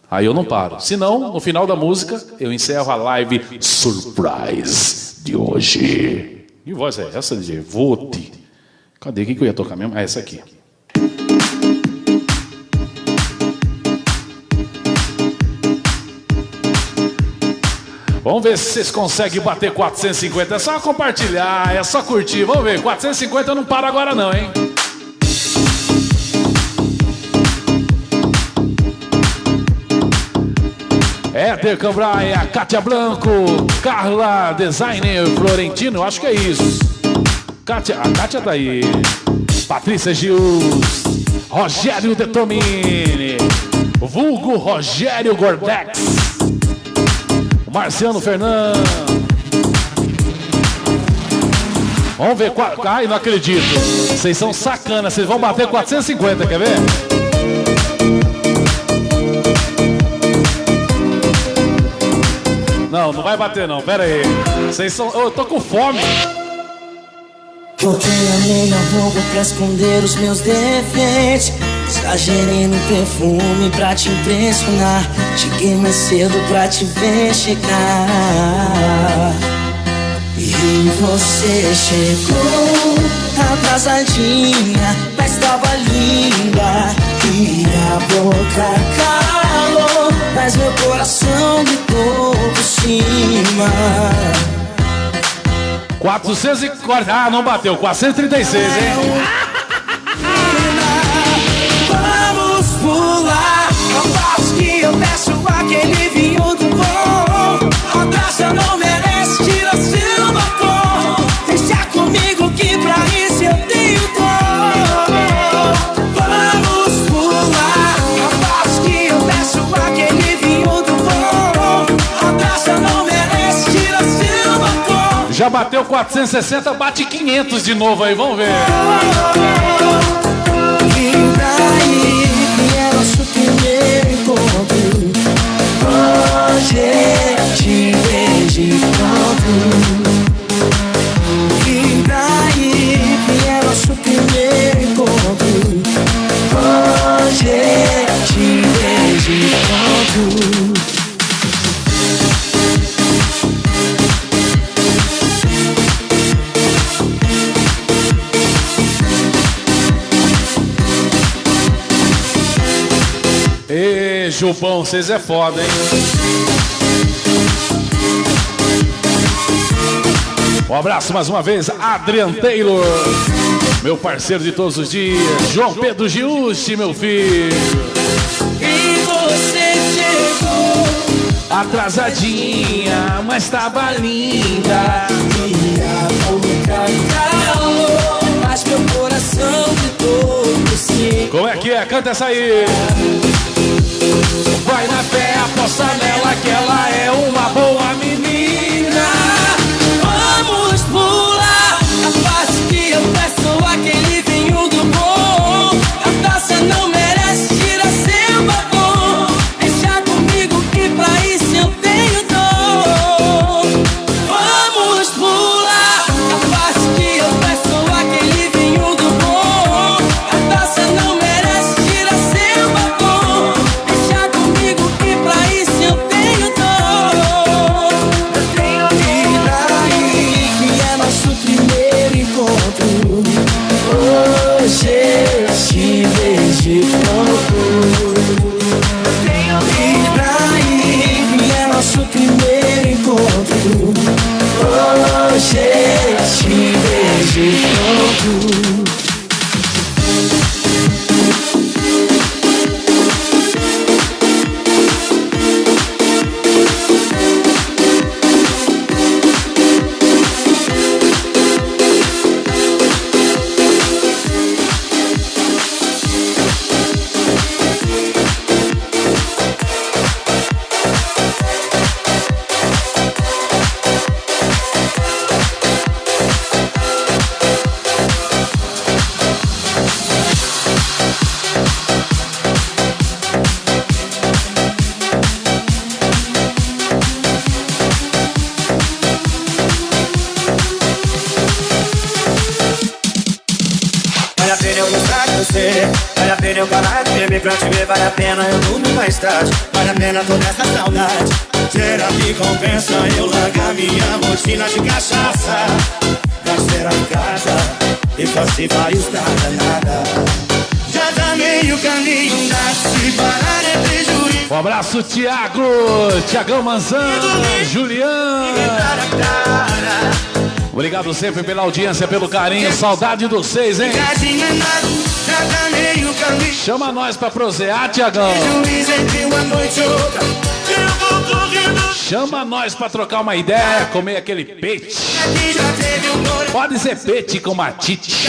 Aí eu não paro. Se não, no final da música, eu encerro a live surprise de hoje. Que voz é essa, DJ? Vote. Cadê? O que eu ia tocar mesmo? Ah, essa aqui. Vamos ver se vocês conseguem bater 450. É só compartilhar, é só curtir. Vamos ver. 450 eu não paro agora não, hein? Éder Cambrai, a Kátia Blanco, Carla Designer Florentino, acho que é isso. A Kátia tá aí. Patrícia Gius, Rogério Detomini, vulgo Rogério Gordex, Marciano Fernando. Vamos ver qual. Ai, não acredito. Vocês são sacanas, vocês vão bater 450, quer ver? Não, não vai bater não, pera aí. Vocês são. Eu tô com fome. Botei a meia roupa pra esconder os meus defeitos. Exagerei no perfume pra te impressionar. Cheguei mais cedo pra te ver chegar. E você chegou atrasadinha, mas tava linda. E a boca calou, mas meu coração gritou por cima. 440. Ah, não bateu. 436, hein? Vamos pular. Ao passo que eu peço aquele vinho do bom. Abraça, não merece, tira seu batom. Deixa comigo que pra isso eu tenho dom. Vamos pular. Ao passo que eu peço aquele vinho do bom. Abraça, não merece, tira seu batom. Já bateu 460, bate 500 de novo aí, vamos ver. E daí que é nosso primeiro encontro. Hoje te vejo pronto. E daí que é nosso primeiro encontro. Hoje te vejo pronto. Ê, Jupão, vocês é foda, hein? Um abraço mais uma vez, Adrian Taylor, meu parceiro de todos os dias. João Pedro Giusti, meu filho. E você chegou Atrasadinha, mas tava linda. Mas meu coração gritou por si. Como é que é? Canta essa aí. Vai na fé, aposta nela que ela é uma boa menina. Vamos pular a parte que eu peço aquele vinho do bom. A taça não merece tirar seu batom. Deixa comigo que pra isso eu tenho dom. Vamos pular a parte que eu peço aquele vinho do bom. A taça não merece tirar seu batom. Deixa comigo que pra isso eu tenho dom. Eu tenho que daí que é nosso primeiro encontro. Hoje eu te vejo pouco. Eu tenho que daí que é nosso primeiro encontro. Hoje eu te vejo pouco. Vale a pena eu gostar de você, vale a pena eu parar de beber pra te ver, vale a pena eu dormir mais tarde, vale a pena toda essa saudade. Será que compensa eu largar minha rotina de cachaça? Parceira em casa e fazer vários nada. Já tá meio caminho andado, se parar é prejuízo. Um abraço, Thiago, Thiagão Manzano, Juliano. Obrigado sempre pela audiência, pelo carinho, saudade de vocês, hein? Chama nós pra prosear, Thiagão. Chama nós pra trocar uma ideia, comer aquele peixe. Pode ser peixe com matite.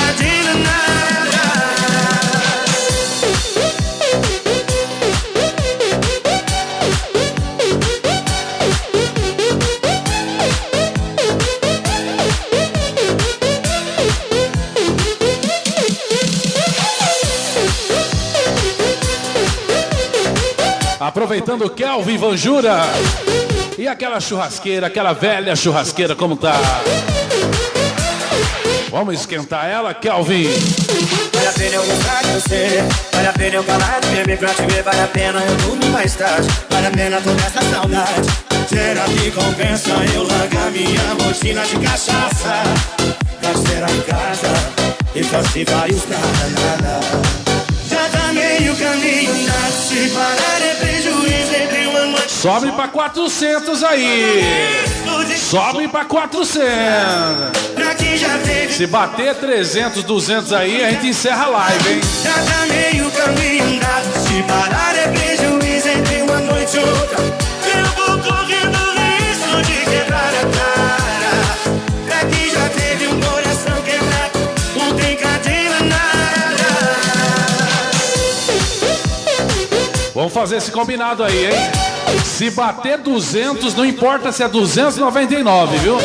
Aproveitando o Kelvin Vanjura e aquela churrasqueira, aquela velha churrasqueira, como tá? Vamos esquentar ela, Kelvin. Vale a pena eu gostar de você, vale a pena eu parar de beber pra te ver, vale a pena eu dormir mais tarde, vale a pena toda essa saudade. Será que compensa eu largar minha rotina de cachaça? Parceira em casa e fazer vários nada. Já tá meio caminho andado, se parar é prejuízo entre uma noite. Sobe pra 400 aí. Sobe pra 400. Se bater 300, 200 aí, a gente encerra a live, hein? Já tá meio caminho andado, se parar é prejuízo entre uma noite e outra. Eu vou correndo risco de quebrar a cara. Pra quem já teve um coração quebrado, não tem cadeira nada. Vamos fazer esse combinado aí, hein? Se bater 200, não importa se é 299, viu?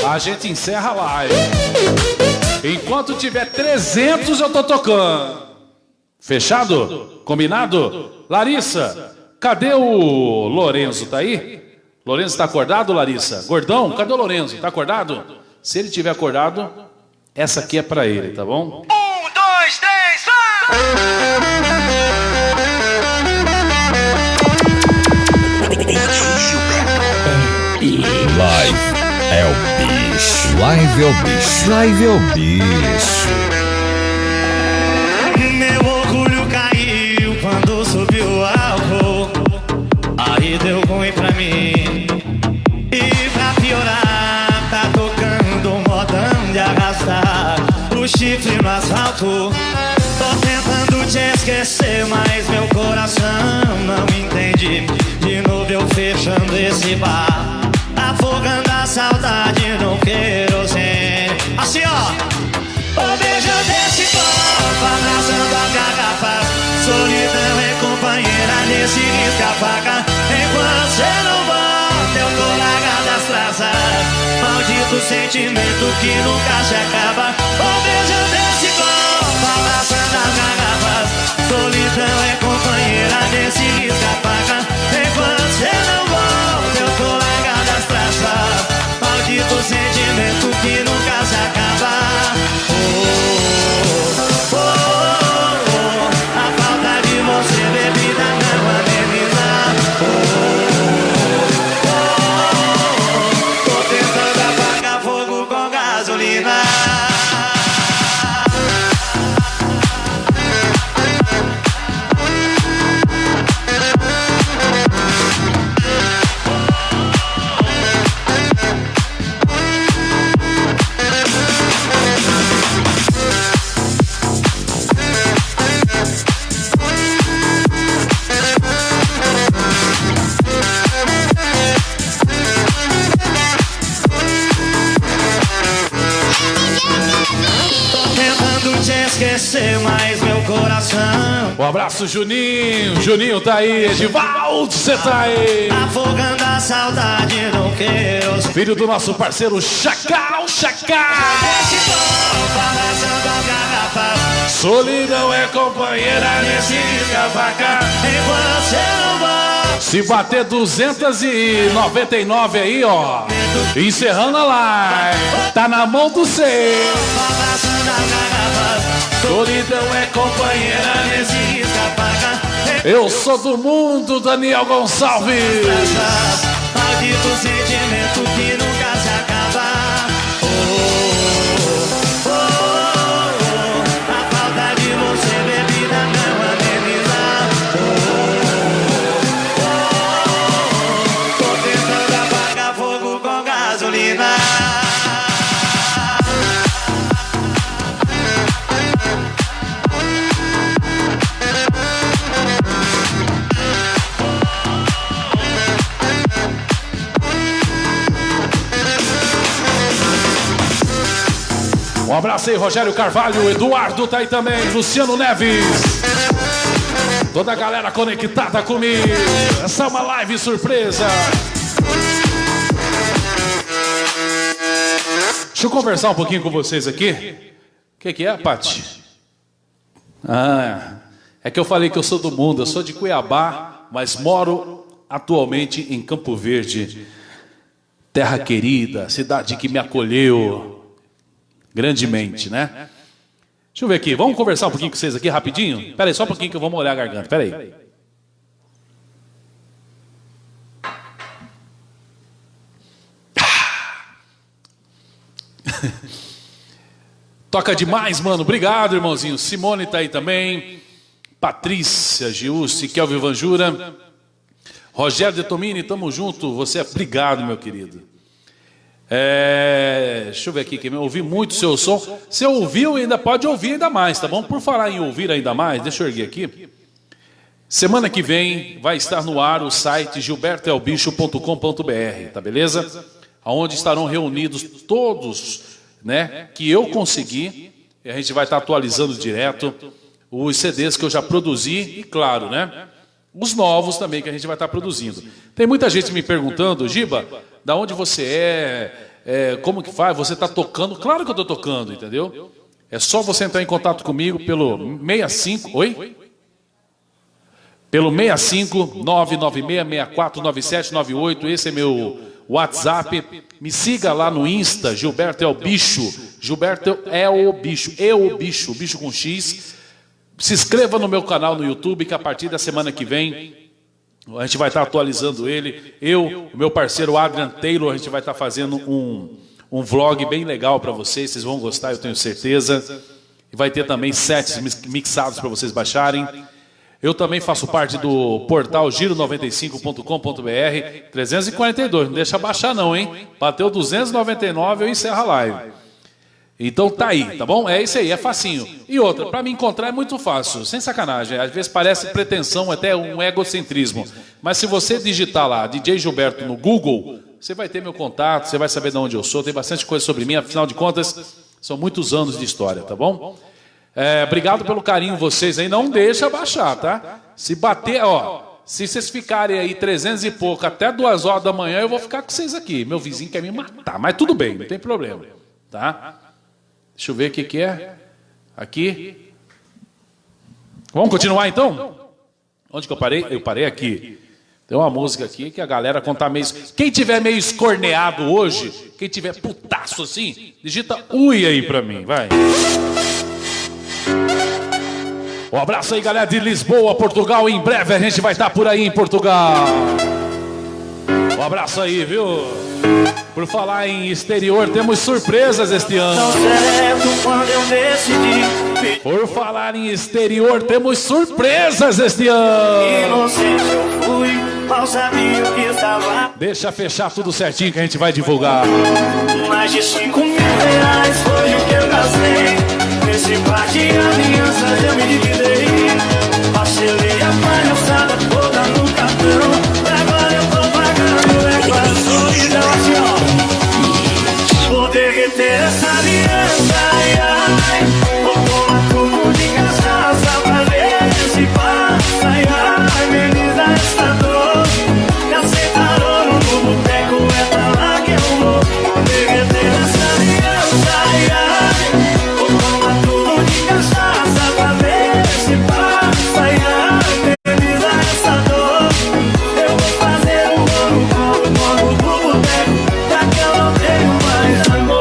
A gente encerra a live. Enquanto tiver 300, eu tô tocando. Fechado? Combinado? Larissa, cadê o Lorenzo? Tá aí? Lorenzo tá acordado, Larissa? Gordão, cadê o Lorenzo? Tá acordado? Se ele tiver acordado, essa aqui é pra ele, tá bom? 1, 2, 3, Live é o bicho. Live é o bicho. Live é o bicho. Meu orgulho caiu quando subiu o álcool. Aí deu ruim pra mim. E pra piorar, tá tocando um modão de arrastar o chifre no asfalto. Tô tentando te esquecer, mas meu coração não entende. De novo eu fechando esse bar, afogando a saudade no querosene. Assim ó, o beijo desse copo, abraçando as garrafas. Solidão é companheira nesse risca-faca. Enquanto cê não volta, eu tô largado as traças. Maldito sentimento que nunca se acaba. O beijo desse copo, abraçando as garrafas. Solidão é companheira nesse risca-faca. Enquanto cê não volta, eu tô largado as traças. Maldito sentimento que nunca se acaba. A falta de você, bebida, não ameniza. Tô tentando apagar fogo com gasolina. Esquecer mais meu coração. Um abraço, Juninho. Juninho tá aí. Edivaldo, você tá aí. Afogando a saudade no queiroz. Filho do nosso parceiro Chacal, Chacal. Solidão é companheira nesse risca-faca. Enquanto você não vai. Se bater 299 aí, ó, encerrando a live, tá na mão do céu. Solidão é companheira nesse risca-faca. Eu sou do mundo, Daniel Gonçalves. Maldito sentimento que nunca se acaba. A falta de você, bebida, não ameniza. Tô tentando apagar fogo com gasolina. Um abraço aí, Rogério Carvalho, Eduardo tá aí também, Luciano Neves. Toda a galera conectada comigo. Essa é uma live surpresa. Deixa eu conversar um pouquinho com vocês aqui. O que é, Pati? É que eu falei que eu sou do mundo. Eu sou de Cuiabá, mas moro atualmente em Campo Verde. Terra querida, cidade que me acolheu grandemente, né? Deixa eu ver aqui, vamos conversar um pouquinho com vocês aqui rapidinho? Pera aí, só um pouquinho que eu vou molhar a garganta, pera aí. Toca demais, mano, obrigado, irmãozinho. Simone tá aí também, Patrícia Giussi, Kelvin Vanjura, Rogério de Tomini, tamo junto, você é obrigado, meu querido. Deixa eu ver aqui, que eu ouvi muito o seu som. Se ouviu, ainda pode ouvir ainda mais, tá bom? Por falar em ouvir ainda mais, deixa eu erguer aqui. Semana que vem vai estar no ar o site gilbertoelbicho.com.br, tá beleza? Onde estarão reunidos todos, né, que eu consegui. E a gente vai estar atualizando direto os CDs que eu já produzi e, claro, né, os novos também que a gente vai estar produzindo. Tem muita gente me perguntando, Giba, da onde você como que faz? Você está tocando? Claro que eu estou tocando, entendeu? É só você entrar em contato comigo pelo 65... Oi? Pelo 65 996649798. Esse é meu WhatsApp. Me siga lá no Insta, Gilberto é o Bicho. Gilberto é o Bicho. O Bicho com X. Se inscreva no meu canal no YouTube, que a partir da semana que vem a gente vai estar atualizando ele. O meu parceiro Adrian Taylor, a gente vai estar fazendo um vlog bem legal para vocês. Vocês vão gostar, eu tenho certeza. E vai ter também sets mixados para vocês baixarem. Eu também faço parte do portal giro95.com.br. 342, não deixa baixar não, hein? Bateu 299, eu encerro a live. Então tá aí, tá bom? É isso aí, é facinho. E outra, pra me encontrar é muito fácil, sem sacanagem. Às vezes parece pretensão, até um egocentrismo. Mas se você digitar lá DJ Gilberto no Google, você vai ter meu contato, você vai saber de onde eu sou, tem bastante coisa sobre mim, afinal de contas, são muitos anos de história, tá bom? Obrigado pelo carinho vocês aí, não deixa baixar, tá? Se bater, ó, se vocês ficarem aí 300 e pouco até 2 horas da manhã, eu vou ficar com vocês aqui. Meu vizinho quer me matar, mas tudo bem, não tem problema, tá? Deixa eu ver o que é. Aqui. Vamos continuar então? Onde que eu parei? Eu parei aqui. Tem uma música aqui que a galera conta meio... Quem tiver meio escorneado hoje, quem tiver putaço assim, digita ui aí pra mim, vai. Um abraço aí, galera de Lisboa, Portugal. Em breve a gente vai estar por aí em Portugal. Um abraço aí, viu? Por falar em exterior, temos surpresas este ano. Por falar em exterior, temos surpresas este ano. Deixa fechar tudo certinho que a gente vai divulgar. Mais de 5 mil reais foi o que eu gastei. Nesse par de alianças eu me dividei. Parcelei a palhaçada toda no cartão. Agora eu tô pagando, é quase solidão assim, ó. Vou derreter essa aliança, ai, ai. Vou tomar tudo de cachaça pra ver se passa, ai, ai. Ameniza essa dor. Me aceitaram no boteco, é pra lá que eu vou. Vou derreter essa aliança, ai, ai. Vou tomar tudo de cachaça pra ver se passa, ai, ai. Ameniza essa dor. Eu vou fazer um bolo do boteco, já que eu não tenho mais amor.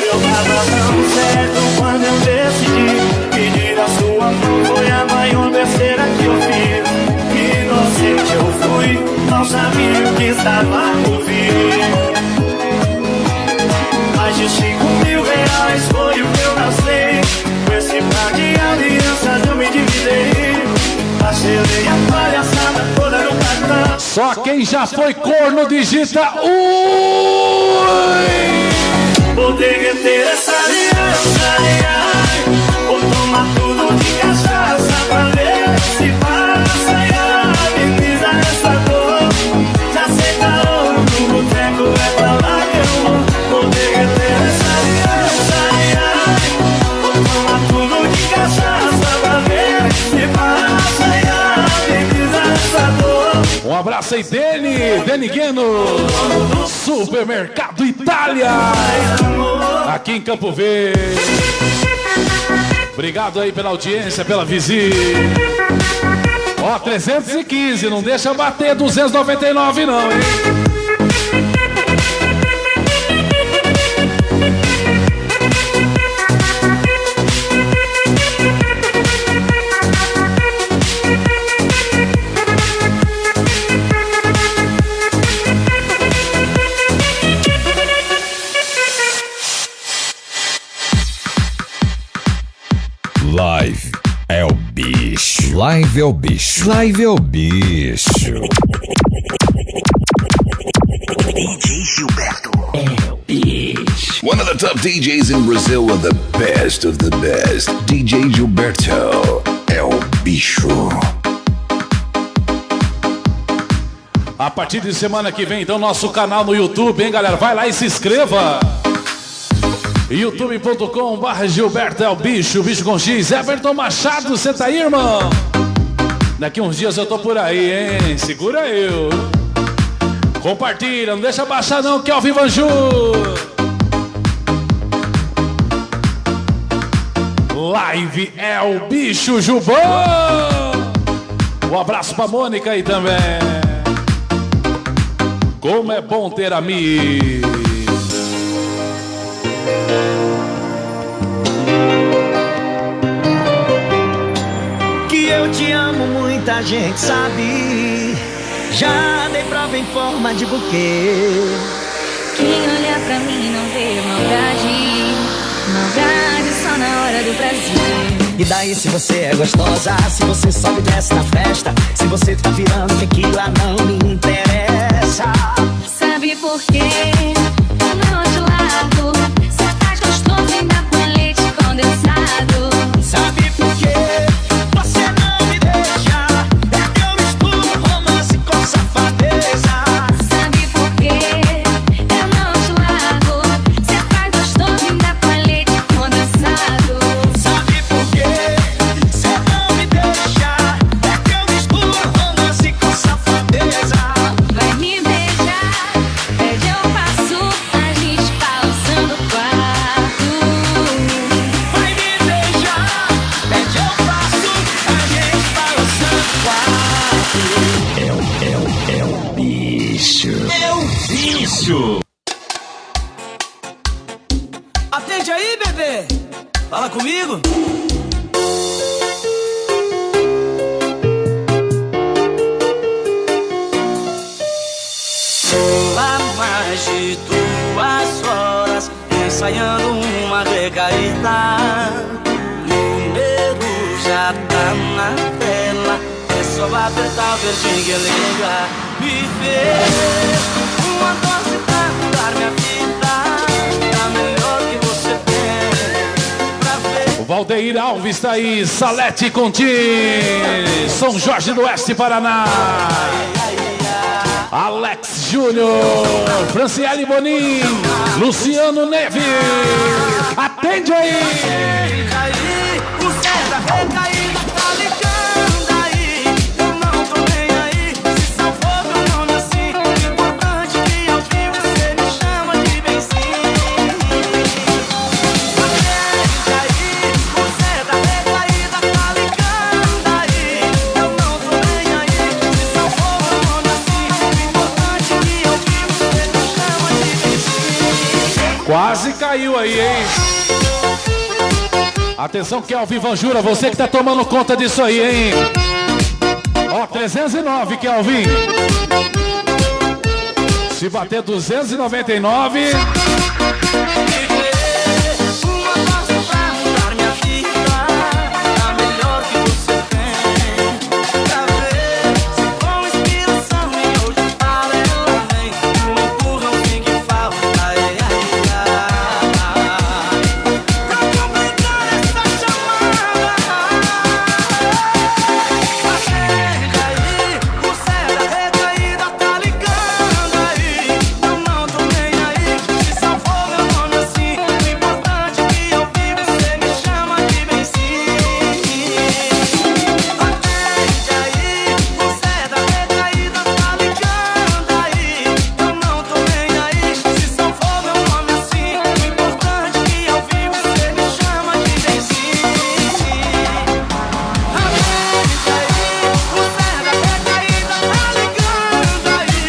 Eu tava tão certo quando eu decidi pedir a sua mão, foi a maior besteira que eu fiz. Inocente eu fui, não sabia o que estava por vir. Mais de 5 mil reais foi o que eu gastei. Com esse par de alianças eu me dividei. Parcelei a palhaçada toda no cartão. Só quem já foi corno digita ui! Vou derreter essa aliança, ai, ai. Vou tomar tudo de cachaça pra ver se passa, ai, ai. Ameniza essa dor. Já aceitaram no boteco, é pra lá que eu vou. Vou derreter essa aliança, ai, ai. Vou tomar tudo de cachaça pra ver se passa, ai, ai. Ameniza essa dor. Um abraço aí, Deni Gueno, Supermercado Itália, aqui em Campo Verde. Obrigado aí pela audiência, pela visita. Ó, 315, não deixa bater 299 não, hein? Live é o bicho. Live é o bicho. Live é o bicho. DJ Gilberto é o bicho. One of the top DJs in Brazil with the best of the best. DJ Gilberto é o bicho. A partir de semana que vem, então, nosso canal no YouTube, hein, galera? Vai lá e se inscreva. youtube.com/Gilberto é o bicho, bicho com X. Everton Machado, você tá aí, irmão? Daqui uns dias eu tô por aí, hein? Segura eu. Compartilha, não deixa baixar não, Kelvin Vanju. Live é o bicho, Jubão. Um abraço pra Mônica aí também. Como é bom ter amigos. como muita gente sabe. Já dei prova em forma de buquê. Quem olha pra mim não vê maldade. Maldade só na hora do prazer. E daí se você é gostosa, se você sobe e desce na festa, se você tá virando tequila não me interessa. Sabe por quê? Eu não te largo. Cê faz gostoso ainda com leite condensado. Sabe por quê? Você não me deixa. É que eu misturo romance com safadeza. Sabe por quê? Eu não te largo. Cê faz gostoso ainda com leite condensado. Sabe por quê? Você não me deixa. É que eu misturo romance com safadeza. Vai me beijar, pede eu passo, a gente pausando o quarto. Vai me beijar, pede eu faço, a gente balançando o quarto. É o bicho. É o bicho. Atende aí, bebê. Fala comigo. Lá mais de 2 horas ensaiando uma recaída. Número já tá na tela. É só apertar o verdinho que liga. Me fez uma dose pra mudar minha vida. Tá melhor que você tem pra ver. O Valdeir Alves está aí, Salete Contim, São Jorge do Oeste, Paraná. Alex Júnior, Franciele Bonin, Luciano Neves. Atende aí! Aí, o Zé da recaída tá ligando aí. Eu não tô nem aí. Se salvou meu nome assim. O importante é que ao vivo você me chama de benzinho. Atende aí, o Zé da recaída tá ligando aí. Eu não tô nem aí. Se salvou meu nome assim. O importante é que ao vivo você me chama de benzinho. Quase caiu aí, hein? Atenção, Kelvin Vanjura, você que tá tomando conta disso aí, hein? Ó, 309, Kelvin. Se bater 299... Uma dose pra mudar minha vida. A melhor que você tem. Pra ver se com inspiração e hoje para ela vem. Um empurrãozinho que falta. Ai, ai, ai. Pra completar essa chamada. Atende aí, o Zé da recaída tá ligando aí. Eu não tô nem aí. Se salvou meu nome assim. O importante é que ao vivo você me chama de benzinho. Atende aí, o Zé da recaída tá ligando aí. Eu não tô nem aí. Se salvou meu nome assim. O importante é que ao vivo você me chama de benzinho. Atende aí, o Zé da recaída tá ligando aí.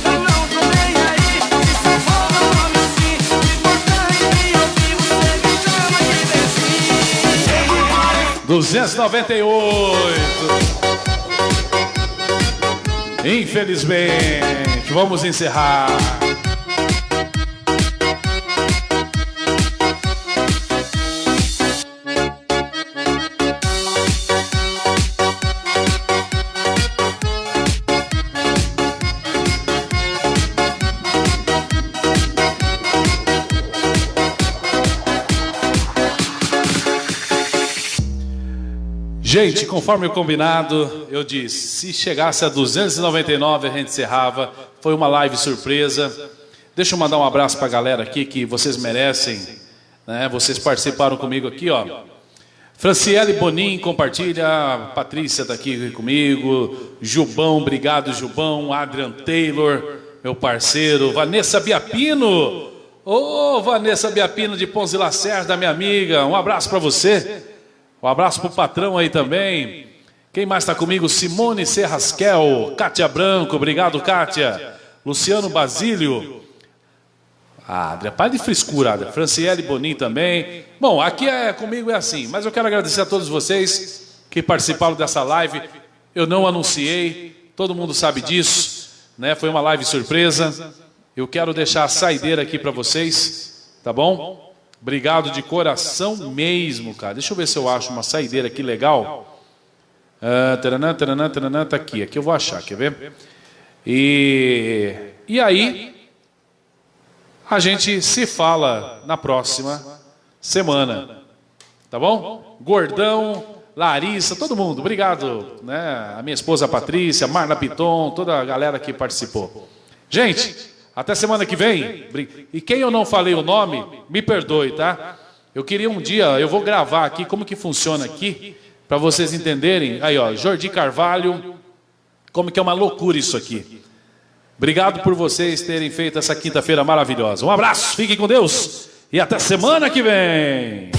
Eu não tô nem aí. Se salvou meu nome assim. O importante é que ao vivo você me chama de benzinho. 298. Infelizmente, vamos encerrar. Gente, conforme o combinado, eu disse, se chegasse a 299 a gente encerrava. Foi uma live surpresa. Deixa eu mandar um abraço para a galera aqui que vocês merecem, né? Vocês participaram comigo aqui, ó. Franciele Bonin compartilha, Patrícia está aqui comigo, Jubão, obrigado Jubão, Adrian Taylor, meu parceiro, Vanessa Biapino, Vanessa Biapino de Ponzi Lacerda, minha amiga, um abraço para você. Um abraço pro patrão aí também. Quem mais está comigo? Simone Serrasquel, Kátia Branco, obrigado Kátia. Luciano Basílio. Adria, para de frescura, Adria. Franciele Bonin também. Bom, aqui comigo é assim, mas eu quero agradecer a todos vocês que participaram dessa live. Eu não anunciei, todo mundo sabe disso, né? Foi uma live surpresa. Eu quero deixar a saideira aqui para vocês, tá bom? Obrigado de coração mesmo, cara. Deixa eu ver se eu acho uma saideira aqui legal. Tá aqui eu vou achar, quer ver? E aí, a gente se fala na próxima semana, tá bom? Gordão, Larissa, todo mundo, obrigado, né? A minha esposa Patrícia, Marla Piton, toda a galera que participou. Gente, até semana que vem. E quem eu não falei o nome, me perdoe, tá? Eu queria um dia, eu vou gravar aqui como que funciona aqui, para vocês entenderem. Aí, ó, Jordi Carvalho, como que é uma loucura isso aqui. Obrigado por vocês terem feito essa quinta-feira maravilhosa. Um abraço, fiquem com Deus e até semana que vem.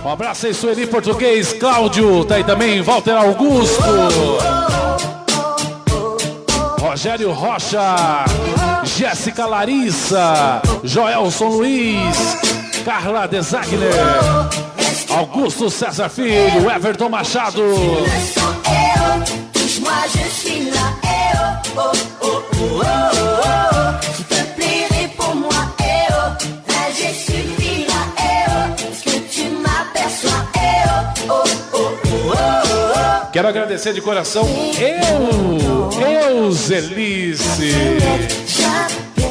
Um abraço aí, Sueli Português, Cláudio, tá aí também, Walter Augusto, Rogério Rocha, Jéssica Larissa, Joelson Luiz, Carla Desagner, Augusto César Filho, Everton Machado. Quero agradecer de coração eu, Zelice.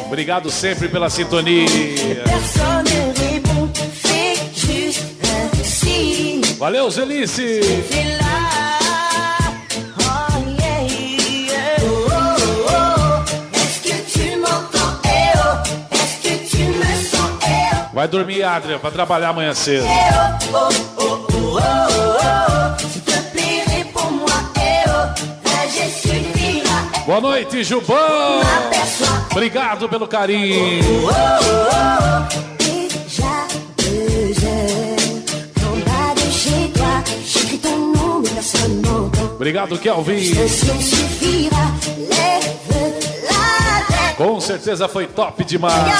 Obrigado sempre pela sintonia. Valeu, Zelice. Vai dormir, Adria, para trabalhar amanhã cedo. Boa noite, Jubão. Obrigado pelo carinho. Obrigado, Kelvin. Com certeza foi top demais.